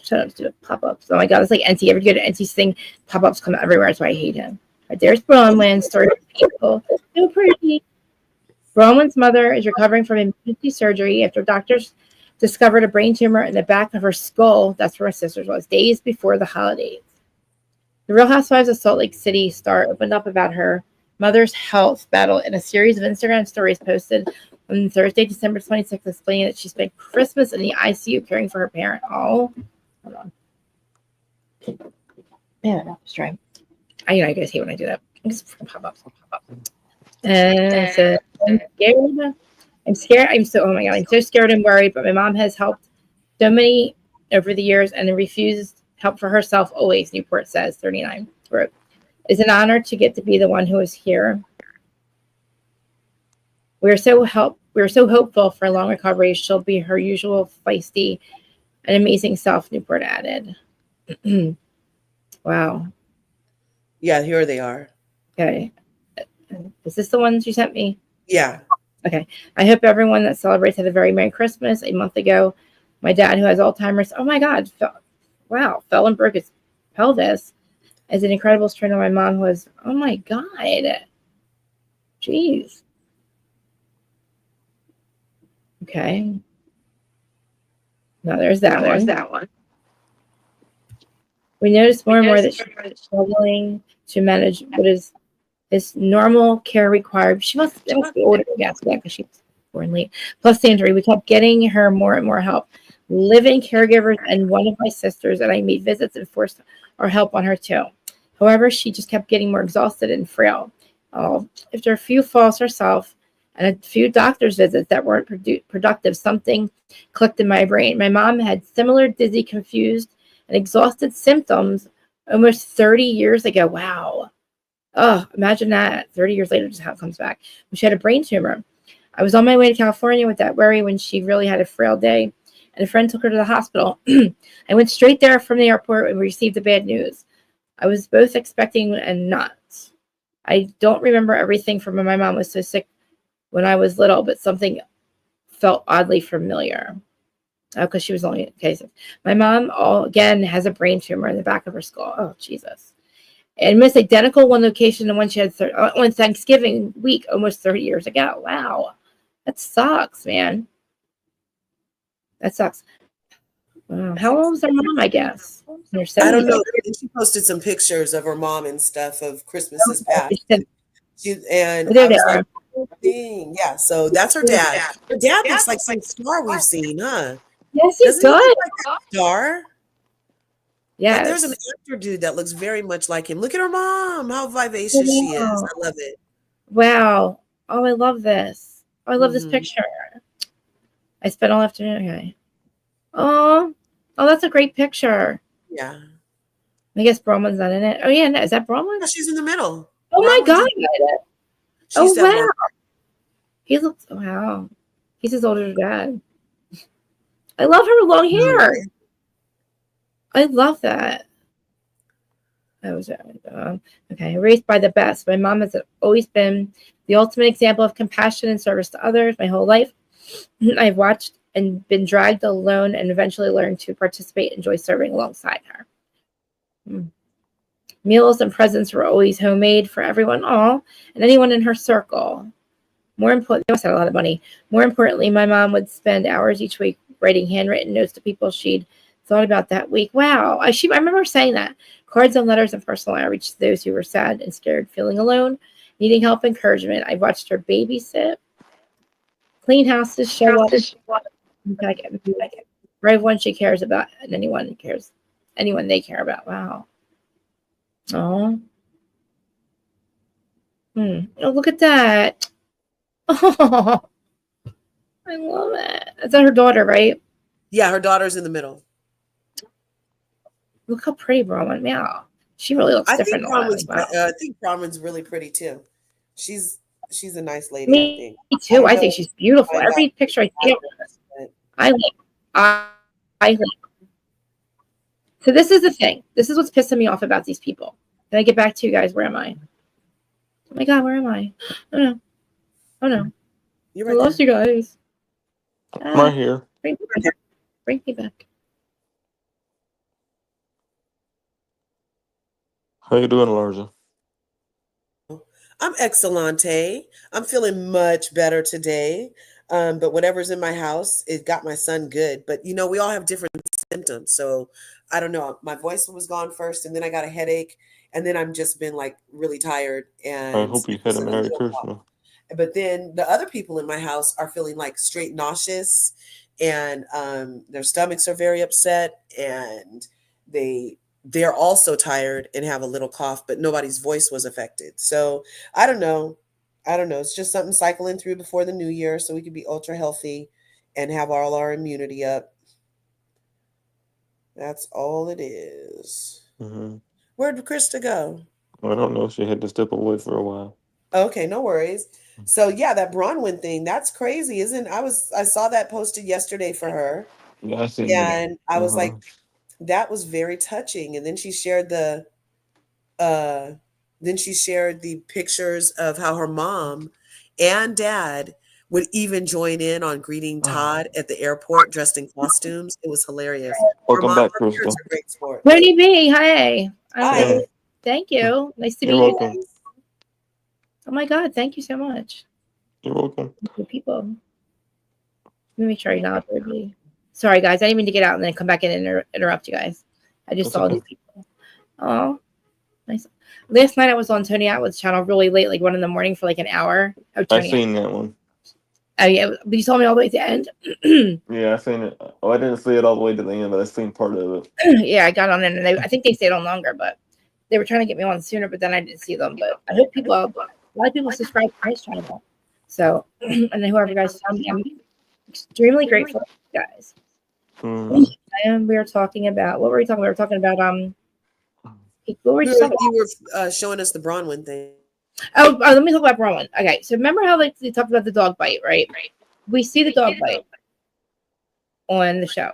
Shut up, do pop-ups. Oh my God, it's like NC. Every good NC thing, pop-ups come everywhere. That's why I hate him. Right, there's Bronwyn. Story of people. So pretty. Bronwyn's mother is recovering from emergency surgery after doctors discovered a brain tumor in the back of her skull. That's where her sister was, days before the holidays. The Real Housewives of Salt Lake City star opened up about her mother's health battle in a series of Instagram stories posted on Thursday, December 26th, explaining that she spent Christmas in the ICU caring for her parent. Oh, hold on. Yeah, let's try. I guys hate when I do that. I just pop up. And so I'm scared. I'm so scared and worried, but my mom has helped so many over the years and refused help for herself always, Newport says, 39. Wrote. It's an honor to get to be the one who is here. We are so hopeful for a long recovery. She'll be her usual feisty and amazing self, Newport added. Wow. Yeah, here they are. Okay. Is this the ones you sent me? Yeah. Okay. I hope everyone that celebrates had a very Merry Christmas. A month ago, my dad, who has Alzheimer's, oh my God, fell and broke his pelvis. As an incredible strain, my mom was, oh my God. Jeez. Okay. Now there's that one. We noticed more and more that she's struggling to manage what is this normal care required. She must be older, yes, because she's born late. Plus the injury, we kept getting her more and more help. Living caregivers and one of my sisters, and I made visits and forced our help on her too. However, she just kept getting more exhausted and frail. After a few falls herself and a few doctor's visits that weren't productive, something clicked in my brain. My mom had similar dizzy, confused, and exhausted symptoms almost 30 years ago. Wow. Oh, imagine that. 30 years later, just how it comes back. She had a brain tumor. I was on my way to California with that worry when she really had a frail day, and a friend took her to the hospital. I went straight there from the airport and received the bad news. I was both expecting and not. I don't remember everything from when my mom was so sick when I was little, but something felt oddly familiar. Because she was only my mom again has a brain tumor in the back of her skull. Oh, Jesus. And missed identical one location, the one she had on Thanksgiving week almost 30 years ago. Wow. That sucks, man. That sucks. How old was her mom, I guess? I don't know. She posted some pictures of her mom and stuff of Christmases past. And I was like, dang. Yeah, so that's her dad. Her dad looks like some star we've seen, huh? Yes, he does. Like that star? Yeah. There's an actor dude that looks very much like him. Look at her mom, how vivacious she is. I love it. Wow. Oh, I love this. Oh, I love this picture. I spent all afternoon. Okay. Oh, that's a great picture. Yeah. I guess Bronwyn's not in it. Oh yeah, no, is that Bronwyn? No, she's in the middle. Oh my God. Oh She's wow. He looks. Wow. He's his older dad. I love her long hair. I love that. I was okay. Raised by the best. My mom has always been the ultimate example of compassion and service to others my whole life. I've watched and been dragged alone and eventually learned to participate and enjoy serving alongside her. Meals and presents were always homemade for everyone, all and anyone in her circle. More important, they must have a lot of money. More importantly, my mom would spend hours each week writing handwritten notes to people she'd thought about that week. Wow. I remember saying that. Cards and letters and personal outreach to those who were sad and scared, feeling alone, needing help, encouragement. I watched her babysit, clean houses, show up, for everyone she cares about, and anyone they care about. Wow. Oh. Oh, look at that. Oh, I love it. Is that her daughter, right? Yeah, her daughter's in the middle. Look how pretty Bronwyn. Yeah, she really looks different. I think Bronwyn's really pretty too. She's a nice lady. Me too. I think she's beautiful. Every picture I see, I like. So this is the thing. This is what's pissing me off about these people. Can I get back to you guys? Where am I? Oh my God, where am I? Oh no. Oh no. You're I lost you guys. Right here. Bring me back. Bring me back. How you doing, Larja? I'm excellente. I'm feeling much better today. But whatever's in my house, it got my son good. But we all have different symptoms. So I don't know. My voice was gone first, and then I got a headache, and then I've just been like really tired. And I hope you had a Merry Christmas. But then the other people in my house are feeling like straight nauseous, and their stomachs are very upset, and they're also tired and have a little cough, but nobody's voice was affected. So I don't know. It's just something cycling through before the new year so we can be ultra healthy and have all our immunity up. That's all it is. Mm-hmm. Where'd Krista go? I don't know. She had to step away for a while. Okay, no worries. So yeah, that Bronwyn thing, that's crazy, isn't I saw that posted yesterday for her. Yeah, I see. And I was like, that was very touching. And then she shared the pictures of how her mom and dad would even join in on greeting Todd at the airport dressed in costumes. It was hilarious. Welcome back, Krista. Great sport. Tony B, hi. Hi. Thank you. Nice to meet you. Oh my God, thank you so much. You're welcome. Good people. Let me make sure I acknowledge everybody. Sorry, guys. I didn't mean to get out and then come back in and interrupt you guys. I just saw these people. Oh, nice. Last night I was on Tony Atwood's channel really late, like 1 a.m. for like an hour. I seen that one. Oh yeah, but you saw me all the way to the end. Yeah, I seen it. Oh, I didn't see it all the way to the end, but I seen part of it. Yeah, I got on in, and I think they stayed on longer, but they were trying to get me on sooner, but then I didn't see them. But I hope a lot of people subscribe to my channel. So, and then whoever you guys found me, I'm extremely grateful to you guys. And we were talking about, what were we talking about? We were talking about what were you talking about? You were showing us the Bronwyn thing. Oh, let me talk about Bronwyn. Okay, so remember how they talked about the dog bite, right? We see the dog bite on the show.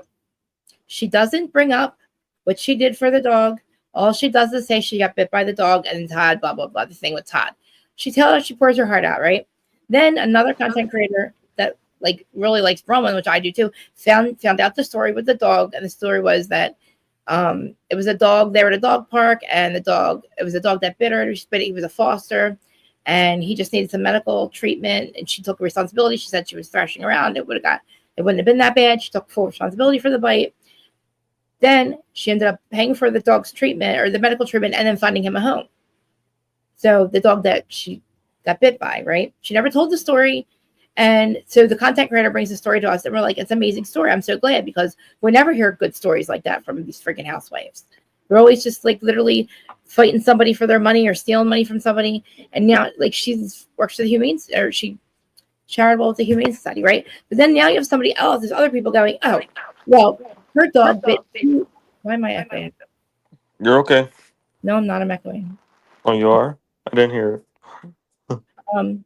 She doesn't bring up what she did for the dog. All she does is say she got bit by the dog and Todd, blah, blah, blah, the thing with Todd. She pours her heart out, right? Then another content creator that like really likes Bronwyn, which I do too, found out the story with the dog, and the story was that it was a dog. They were at a dog park, and it was a dog that bit her. He was a foster, and he just needed some medical treatment, and she took responsibility. She said she was thrashing around. It wouldn't have been that bad. She took full responsibility for the bite. Then she ended up paying for the dog's treatment or the medical treatment, and then finding him a home. So the dog that she got bit by, right? She never told the story. And so the content creator brings the story to us, and we're like, it's an amazing story. I'm so glad, because we never hear good stories like that from these freaking housewives. They're always just like literally fighting somebody for their money or stealing money from somebody. And now like she works for the humane, or she charitable with the Humane Society, right? But then now you have somebody else, there's other people going, oh, well, her dog bit two. Why am I echoing? You're okay. No, I'm not. I'm echoing. Oh, you are? I didn't hear it.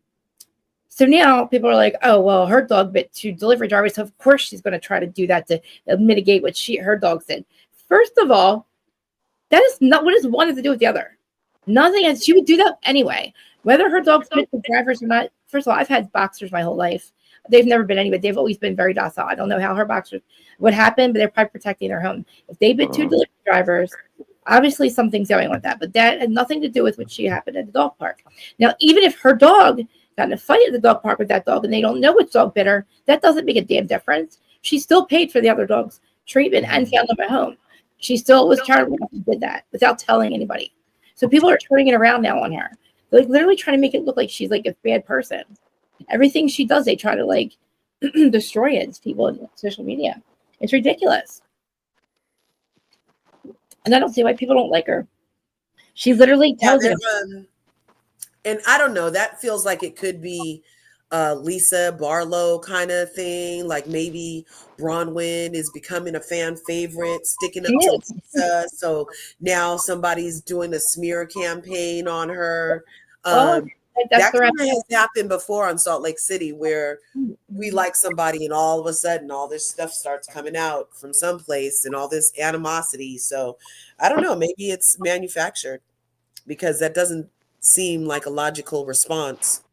So now people are like, oh, well, her dog bit two delivery drivers. So of course she's going to try to do that to mitigate what her dogs did. First of all, that is not what does one have to do with the other. Nothing. She would do that anyway. Whether her dogs bit the drivers or not. First of all, I've had boxers my whole life. They've never been anybody. They've always been very docile. I don't know how her boxers would happen, but they're probably protecting their home. If they bit two delivery drivers, obviously something's going with that. But that had nothing to do with what she happened at the dog park. Now, even if her dog got in a fight at the dog park with that dog and they don't know which dog bit her, that doesn't make a damn difference. She still paid for the other dog's treatment and found them at home. She still was charitable enough to did that without telling anybody. So people are turning it around now on her. They're like literally trying to make it look like she's like a bad person. Everything she does, they try to like destroy it to people on social media. It's ridiculous. And I don't see why people don't like her. She literally tells them. And I don't know, that feels like it could be Lisa Barlow kind of thing. Like maybe Bronwyn is becoming a fan favorite, sticking up to Lisa. So now somebody's doing a smear campaign on her. That kind of has happened before on Salt Lake City, where we like somebody and all of a sudden all this stuff starts coming out from someplace and all this animosity. So I don't know, maybe it's manufactured, because that doesn't seem like a logical response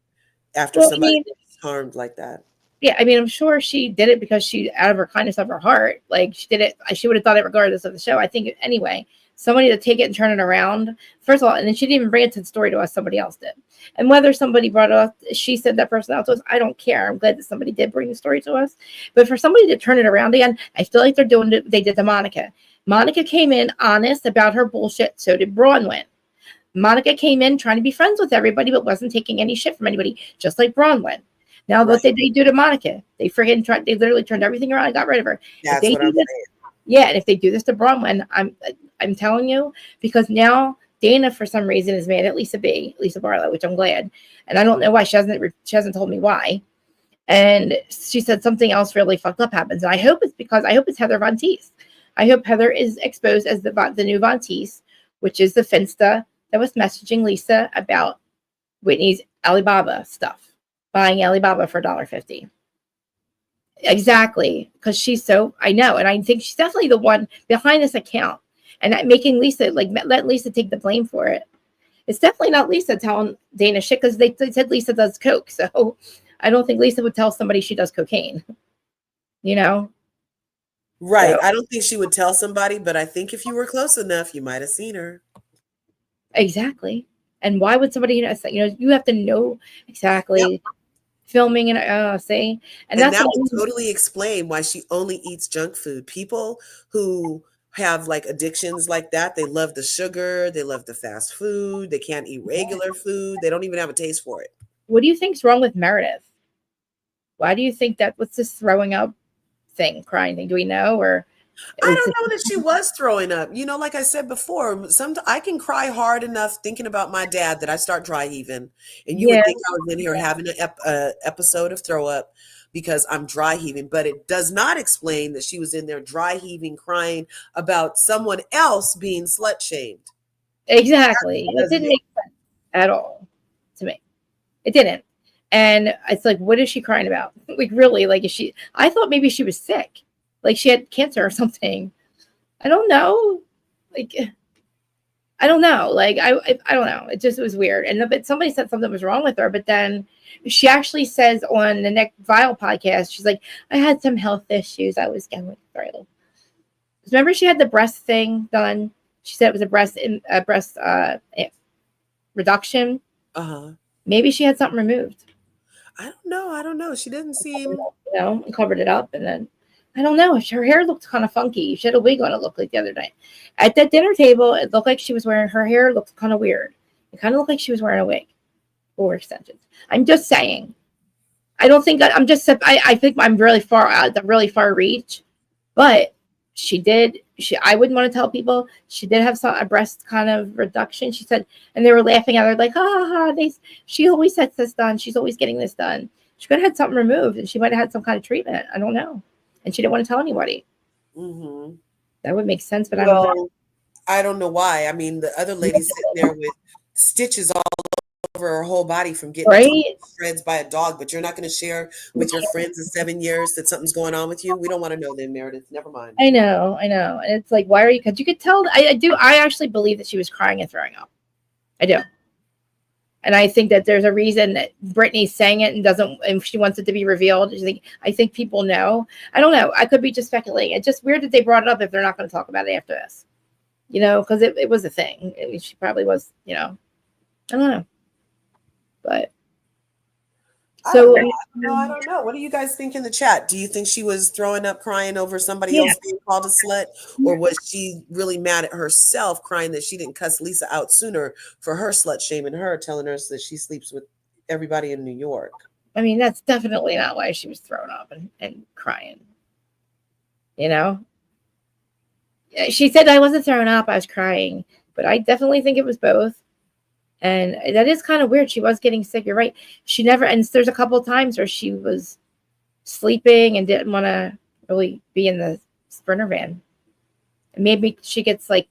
after somebody gets harmed like that. Yeah, I mean, I'm sure she did it because she, out of her kindness of her heart, like she did it. She would have done it regardless of the show. I think anyway, somebody to take it and turn it around. First of all, and then she didn't even bring it to the story to us. Somebody else did. And whether somebody brought it up, she said that person out to us. I don't care. I'm glad that somebody did bring the story to us. But for somebody to turn it around again, I feel like they're doing it. They did to Monica. Monica came in honest about her bullshit. So did Bronwyn. Monica came in trying to be friends with everybody, but wasn't taking any shit from anybody, just like Bronwyn. Now, what did they do to Monica? They they literally turned everything around and got rid of her. That's what I'm saying. Yeah, and if they do this to Bronwyn, I'm telling you, because now Dana, for some reason, is mad at Lisa Barlow, which I'm glad. And I don't know why. She hasn't told me why. And she said something else really fucked up happens. And I hope it's Heather Von Teese. I hope Heather is exposed as the new Von Teese, which is the Finsta that was messaging Lisa about Whitney's Alibaba stuff, buying Alibaba for $1.50. Exactly, because I know, and I think she's definitely the one behind this account, and making Lisa, let Lisa take the blame for it. It's definitely not Lisa telling Dana shit, because they said Lisa does coke, so I don't think Lisa would tell somebody she does cocaine, Right. So, I don't think she would tell somebody, but I think if you were close enough, you might have seen her. Exactly. And why would somebody, you have to know exactly filming and say, and that's that would totally explain why she only eats junk food. People who have like addictions like that, they love the sugar, they love the fast food, they can't eat regular food, they don't even have a taste for it. What do you think's wrong with Meredith? Why do you think that? What's this throwing up thing, crying thing? Do we know, or? I don't know that she was throwing up. Like I said before, I can cry hard enough thinking about my dad that I start dry heaving. And you would think I was in here having an episode of throw up because I'm dry heaving. But it does not explain that she was in there dry heaving, crying about someone else being slut shamed. Exactly. It didn't make sense at all to me. It didn't. And it's like, what is she crying about? Like, really? Like, I thought maybe she was sick. Like she had cancer or something. I don't know. Like, I don't know. Like, I don't know. It was weird. But somebody said something was wrong with her. But then she actually says on the Nick Vile podcast, she's like, I had some health issues I was going through. Remember she had the breast thing done? She said it was a breast reduction. Maybe she had something removed. I don't know. She didn't seem... covered it up, and then I don't know. Her hair looked kind of funky. She had a wig on, it looked like, the other night. At that dinner table, it looked like she was wearing, her hair looked kind of weird. It kind of looked like she was wearing a wig or extensions. I'm just saying. I don't think I'm just, I think I'm really far out, the really far reach, but I wouldn't want to tell people she did have a breast kind of reduction. She said, and they were laughing at her like, ha ha ha. She always gets this done. She's always getting this done. She could have had something removed, and she might have had some kind of treatment. I don't know, and she didn't want to tell anybody. Mm-hmm. That would make sense, but I don't know. I don't know why. I mean, the other lady's sitting there with stitches all over her whole body from getting shreds by a dog, but you're not going to share with your friends in 7 years that something's going on with you. We don't want to know then, Meredith. Never mind. I know. And it's like, why are you? Because you could tell. I actually believe that she was crying and throwing up. I do. And I think that there's a reason that Brittany's saying it and doesn't, and she wants it to be revealed. I think people know. I don't know. I could be just speculating. It's just weird that they brought it up if they're not going to talk about it after this. Because it was a thing. She probably was, I don't know. But so I don't know. What do you guys think in the chat? Do you think she was throwing up, crying over somebody else being called a slut, or was she really mad at herself, crying that she didn't cuss Lisa out sooner for her slut shaming her, telling her that she sleeps with everybody in New York? I mean, that's definitely not why she was thrown up and crying. She said I wasn't thrown up, I was crying, but I definitely think it was both. And that is kind of weird. She was getting sick. You're right. She never, and there's a couple of times where she was sleeping and didn't want to really be in the Sprinter van. And maybe she gets like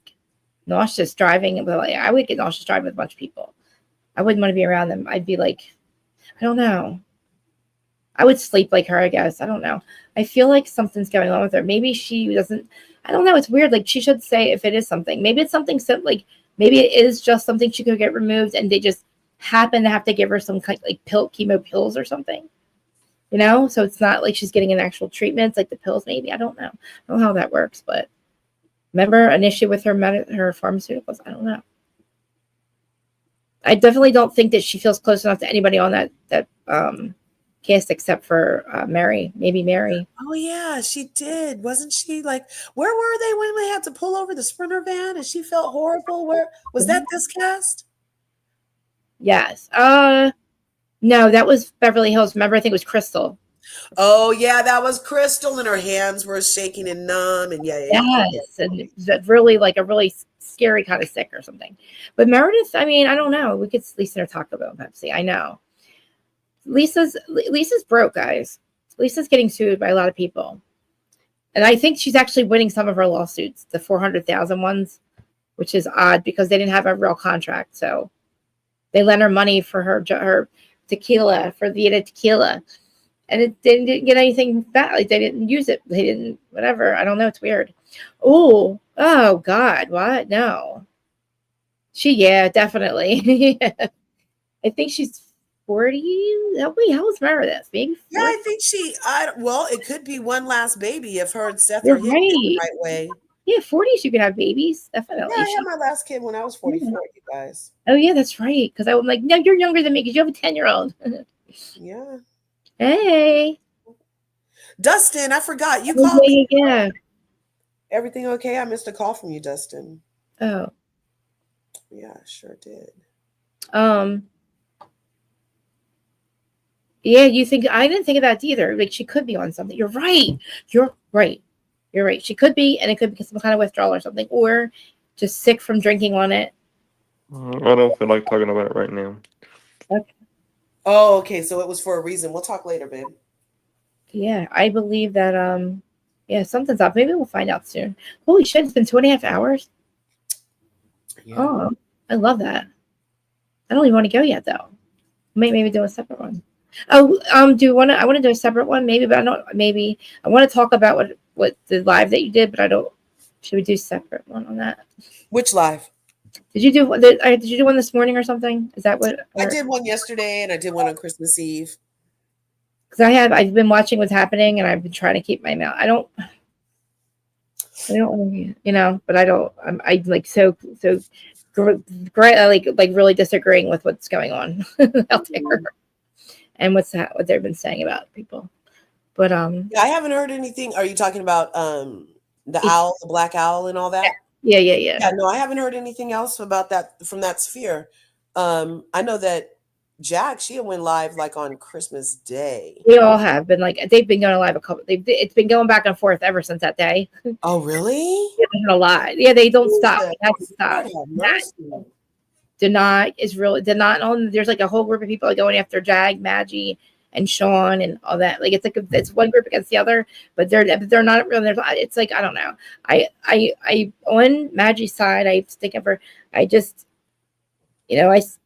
nauseous driving. But I would get nauseous driving with a bunch of people. I wouldn't want to be around them. I'd be like, I don't know. I would sleep like her, I guess. I don't know. I feel like something's going on with her. Maybe she doesn't, I don't know. It's weird. Like she should say if it is something. Maybe it's something like, maybe it is just something she could get removed and they just happen to have to give her some kind of like chemo pills or something, so it's not like she's getting an actual treatment. It's like the pills, maybe. I don't know. I don't know how that works, but remember an issue with her pharmaceuticals. I don't know. I definitely don't think that she feels close enough to anybody on that cast except for maybe Mary. Oh yeah, she did. Wasn't she like, where were they when they had to pull over the Sprinter van and she felt horrible? Where was that this cast? Yes. No, that was Beverly Hills. Remember, I think it was Crystal. Oh yeah, that was Crystal, and her hands were shaking and numb, and yes, and it was really like a really scary kind of sick or something. But Meredith, I mean, I don't know. We could Lisa or Taco Bell Pepsi. I know. Lisa's broke, guys. Lisa's getting sued by a lot of people. And I think she's actually winning some of her lawsuits, the 400,000 ones, which is odd because they didn't have a real contract. So they lent her money for her tequila, for the tequila. And they didn't get anything back. Like they didn't use it. They didn't, whatever. I don't know. It's weird. Oh God. What? No. Definitely. I think she's 40. Wait, how old is Meredith? Maybe 40? Yeah, I think it could be one last baby if her and Seth You're are hitting it the right way. Yeah, 40s, you can have babies. Definitely. Yeah, I had my last kid when I was 44, you guys. Oh, yeah, that's right. Because I'm like, no, you're younger than me because you have a 10-year-old. Yeah. Hey. Dustin, I forgot. You called me. Yeah. Everything okay? I missed a call from you, Dustin. Oh. Yeah, I sure did. Yeah, I didn't think of that either. Like she could be on something. You're right. She could be, and it could be some kind of withdrawal or something, or just sick from drinking on it. I don't feel like talking about it right now. Okay. Oh, okay. So it was for a reason. We'll talk later, babe. Yeah, I believe that something's up. Maybe we'll find out soon. Holy shit, it's been 2.5 hours. Yeah. Oh, I love that. I don't even want to go yet though. Maybe do a separate one. Oh, I want to do a separate one, maybe, but I don't. Maybe I want to talk about what the live that you did, but I don't. Should we do a separate one on that? Which live? Did you do one this morning or something? Is that what? I did one yesterday, and I did one on Christmas Eve. Because I've been watching what's happening, and I've been trying to keep my mouth. I don't, but I don't. I like so great. I like really disagreeing with what's going on out there. And what they've been saying about people, but yeah, I haven't heard anything. Are you talking about the owl, the black owl, and all that? Yeah. Yeah, no, I haven't heard anything else about that from that sphere. I know that Jack, she went live like on Christmas Day. We all have been they've been going live it's been going back and forth ever since that day. Oh, really? Yeah, a lot. Yeah, they don't stop. They have to stop. Did not on. There's like a whole group of people going after Jag, Maggie, and Sean and all that. Like it's like it's one group against the other, but they're not really. It's like I don't know. I on Maggie's side. I stick up for. I just.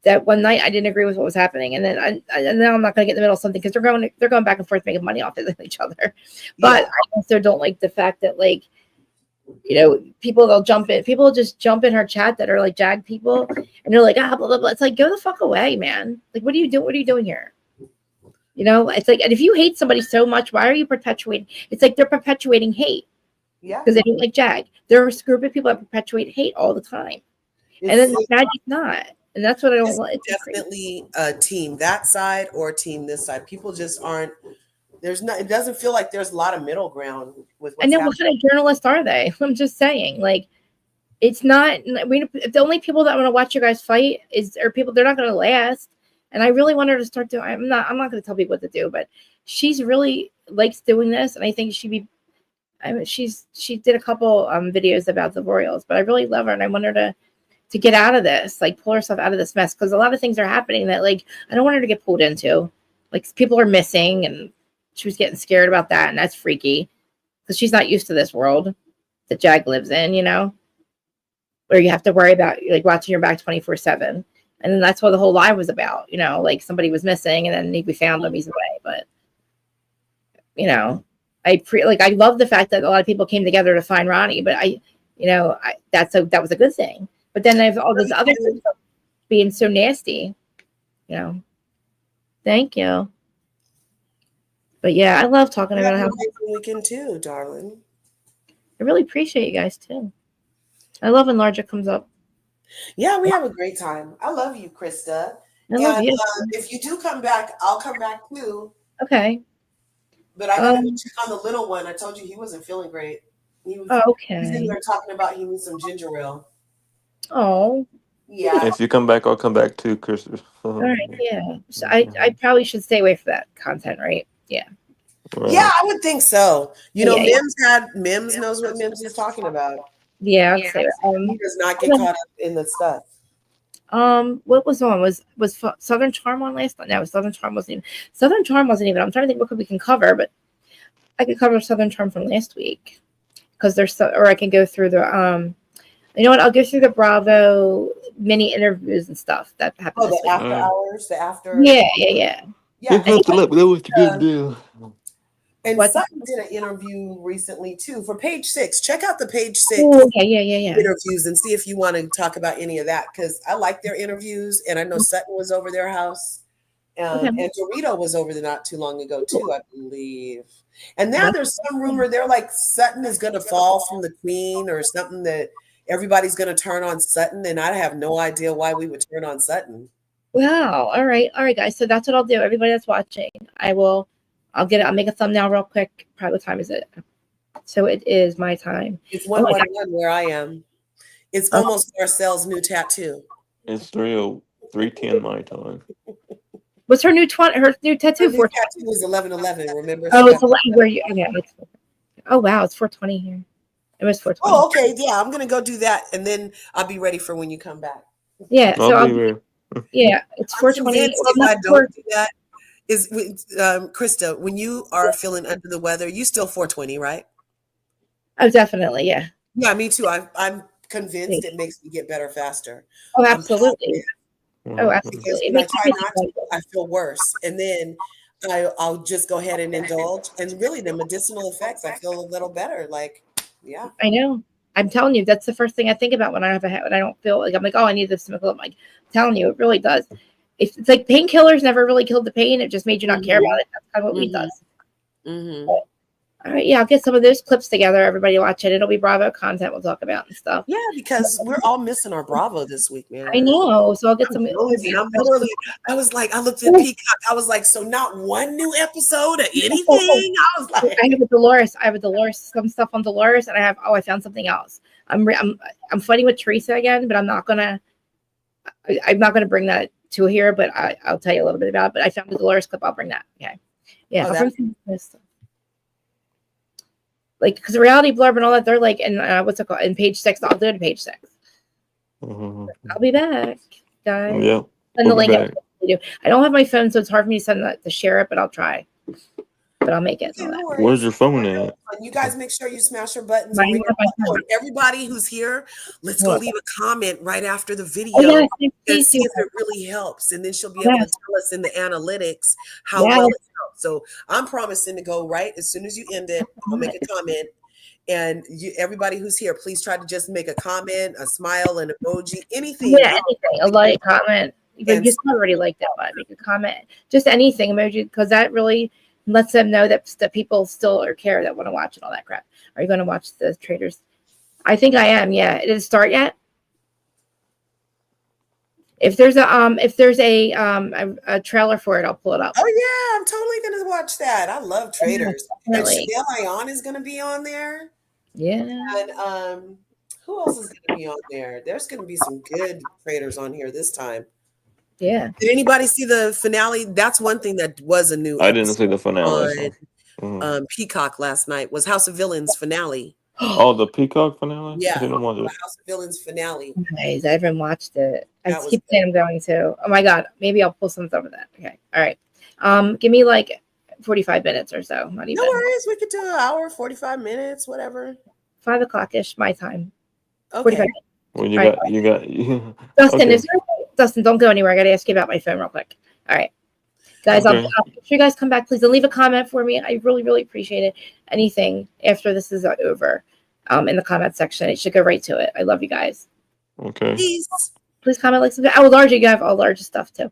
That one night I didn't agree with what was happening, and then and now I'm not going to get in the middle of something because they're going back and forth making money off of each other. But I also don't like the fact that like, people they'll jump in. People just jump in her chat that are like Jag people, and they're like blah blah blah. It's like go the fuck away, man. Like what are you doing? What are you doing here? It's like, and if you hate somebody so much, why are you perpetuating? It's like they're perpetuating hate. Yeah, because they don't like Jag. There are a group of people that perpetuate hate all the time, and then Maggie's not. And that's what I don't want. Definitely a team that side or team this side. People just aren't. It doesn't feel like there's a lot of middle ground with. I know what kind of journalists are they? I'm just saying, like, it's not. The only people that want to watch you guys fight are people. They're not going to last. And I really want her to start doing. I'm not going to tell people what to do, but she's really likes doing this, and I think she'd be. She did a couple videos about the Royals, but I really love her, and I want her to get out of this, like pull herself out of this mess, because a lot of things are happening that like I don't want her to get pulled into. Like people are missing, and she was getting scared about that, and that's freaky because she's not used to this world that Jag lives in, where you have to worry about like watching your back 24/7, and then that's what the whole live was about. Like somebody was missing, and then we found him, he's away. But I love the fact that a lot of people came together to find Ronnie, but that was a good thing. But then there's all this other stuff being so nasty, Thank you. But yeah, I love talking about how weekend too, darling. I really appreciate you guys too. I love when LRGA comes up. Yeah, we have a great time. I love you, Krista. I love you. If you do come back, I'll come back too. Okay. But I gotta check on the little one. I told you he wasn't feeling great. Okay. He's in there talking about he needs some ginger ale. Oh. Yeah. If you come back, I'll come back too, Krista. All right. Yeah. So I probably should stay away from that content, right? Yeah. Yeah, I would think so. Mims knows what Mims is talking about. Yeah, I'd say he does not get caught up in the stuff. What was on? Was Southern Charm on last night? No, Southern Charm wasn't even. I'm trying to think what we can cover, but I could cover Southern Charm from last week because there's or I can go through the you know what? I'll go through the Bravo mini interviews and stuff that happened. Oh, the after hours, the after. Yeah. Yeah. That was a good deal. And Sutton did an interview recently too for Page 6. Check out the Page 6 interviews and see if you want to talk about any of that, because I like their interviews, and I know Sutton was over their house, and Dorito was over there not too long ago too, I believe. And now there's some rumor they're like Sutton is going to fall from the Queen or something, that everybody's going to turn on Sutton, and I have no idea why we would turn on Sutton. Wow. All right, guys. So that's what I'll do. Everybody that's watching, I'll make a thumbnail real quick. Probably what time is it? So it is my time. It's 1:11 where I am. It's almost Marcel's new tattoo. It's 3:10 my time. What's her new tattoo? Her new tattoo is 11:11. Remember? Oh, it's 11. Where you? Okay. Oh wow, it's 4:20 here. It was 4:20. Oh, okay. Yeah, I'm gonna go do that, and then I'll be ready for when you come back. Yeah. It's 4:20. If I don't do that, is Krista, when you are feeling under the weather, you still 4:20, right? Oh, definitely. Yeah. Yeah, me too. I'm convinced it makes me get better faster. Oh, absolutely. Absolutely. Because I try not to, I feel worse, and then I'll just go ahead and indulge, and really the medicinal effects, I feel a little better. Like, yeah. I know. I'm telling you, that's the first thing I think about when I have when I don't feel like I'm like, oh, I need this to make a I'm like, I'm telling you, it really does. It's like painkillers never really killed the pain. It just made you not care about it. That's kind of what weed does. But, all right. Yeah. I'll get some of those clips together. Everybody watch it. It'll be Bravo content we'll talk about and stuff. Yeah. Because we're all missing our Bravo this week, man. I know. So I'll get some. I was like, I looked at Peacock. I was like, so not one new episode or anything. I was like, I have a Dolores, some stuff on Dolores, and I found something else. I'm fighting with Teresa again, but I'm not gonna bring that to here, but I'll tell you a little bit about it. But I found the Dolores clip. I'll bring that. Okay. Yeah. I'll bring some stuff. Like, because reality blurb and all that, they're like, and what's it called? In Page 6, I'll do it in Page 6. I'll be back, guys. Yeah. And the link do. I don't have my phone, so it's hard for me to send that to share it, but I'll try. But I'll make it. Okay, no worries. Where's your phone at? You guys make sure you smash your buttons. Mine And ring on my your phone. everybody who's here, let's go leave a comment right after the video. Oh, yes, And please see do. if it really helps. And then she'll be able to tell us in the analytics how Yes. well it helps. So I'm promising to go right as soon as you end it. I'll make a comment. And everybody who's here, please try to just make a comment, a smile, an emoji, anything. Yeah, anything. A like, comment. But you already like that one. Make a comment. Just anything emoji, because that really lets them know that people still care, that want to watch and all that crap. Are you going to watch the traders? I think I am. Yeah. Did it start yet? If there's a trailer for it, I'll pull it up. Oh yeah, I'm totally gonna watch that. I love traders. Yeah, and Chanel Ayan is gonna be on there. Yeah. And who else is gonna be on there? There's gonna be some good traders on here this time. Yeah. Did anybody see the finale? That's one thing that was a new. I didn't see the finale. On Peacock last night was House of Villains finale. Oh, the Peacock finale? Yeah, I didn't watch it. House of Villains finale. Nice. I haven't watched it. I That was keep saying I'm going to. Oh my god. Maybe I'll pull some of that. Okay. All right. Give me like 45 minutes or so. Not even. No worries. We could do an hour, 45 minutes, whatever. 5 o'clock ish my time. Okay. 45 minutes. Well, you got Dustin, okay. Dustin, don't go anywhere. I got to ask you about my phone real quick. All right. Guys, Okay. I'll make sure you guys come back, please, and leave a comment for me. I really, really appreciate it. Anything after this is over in the comment section. It should go right to it. I love you guys. Okay. Peace. Please comment, like, subscribe. Oh, LRGA, you have all large stuff too.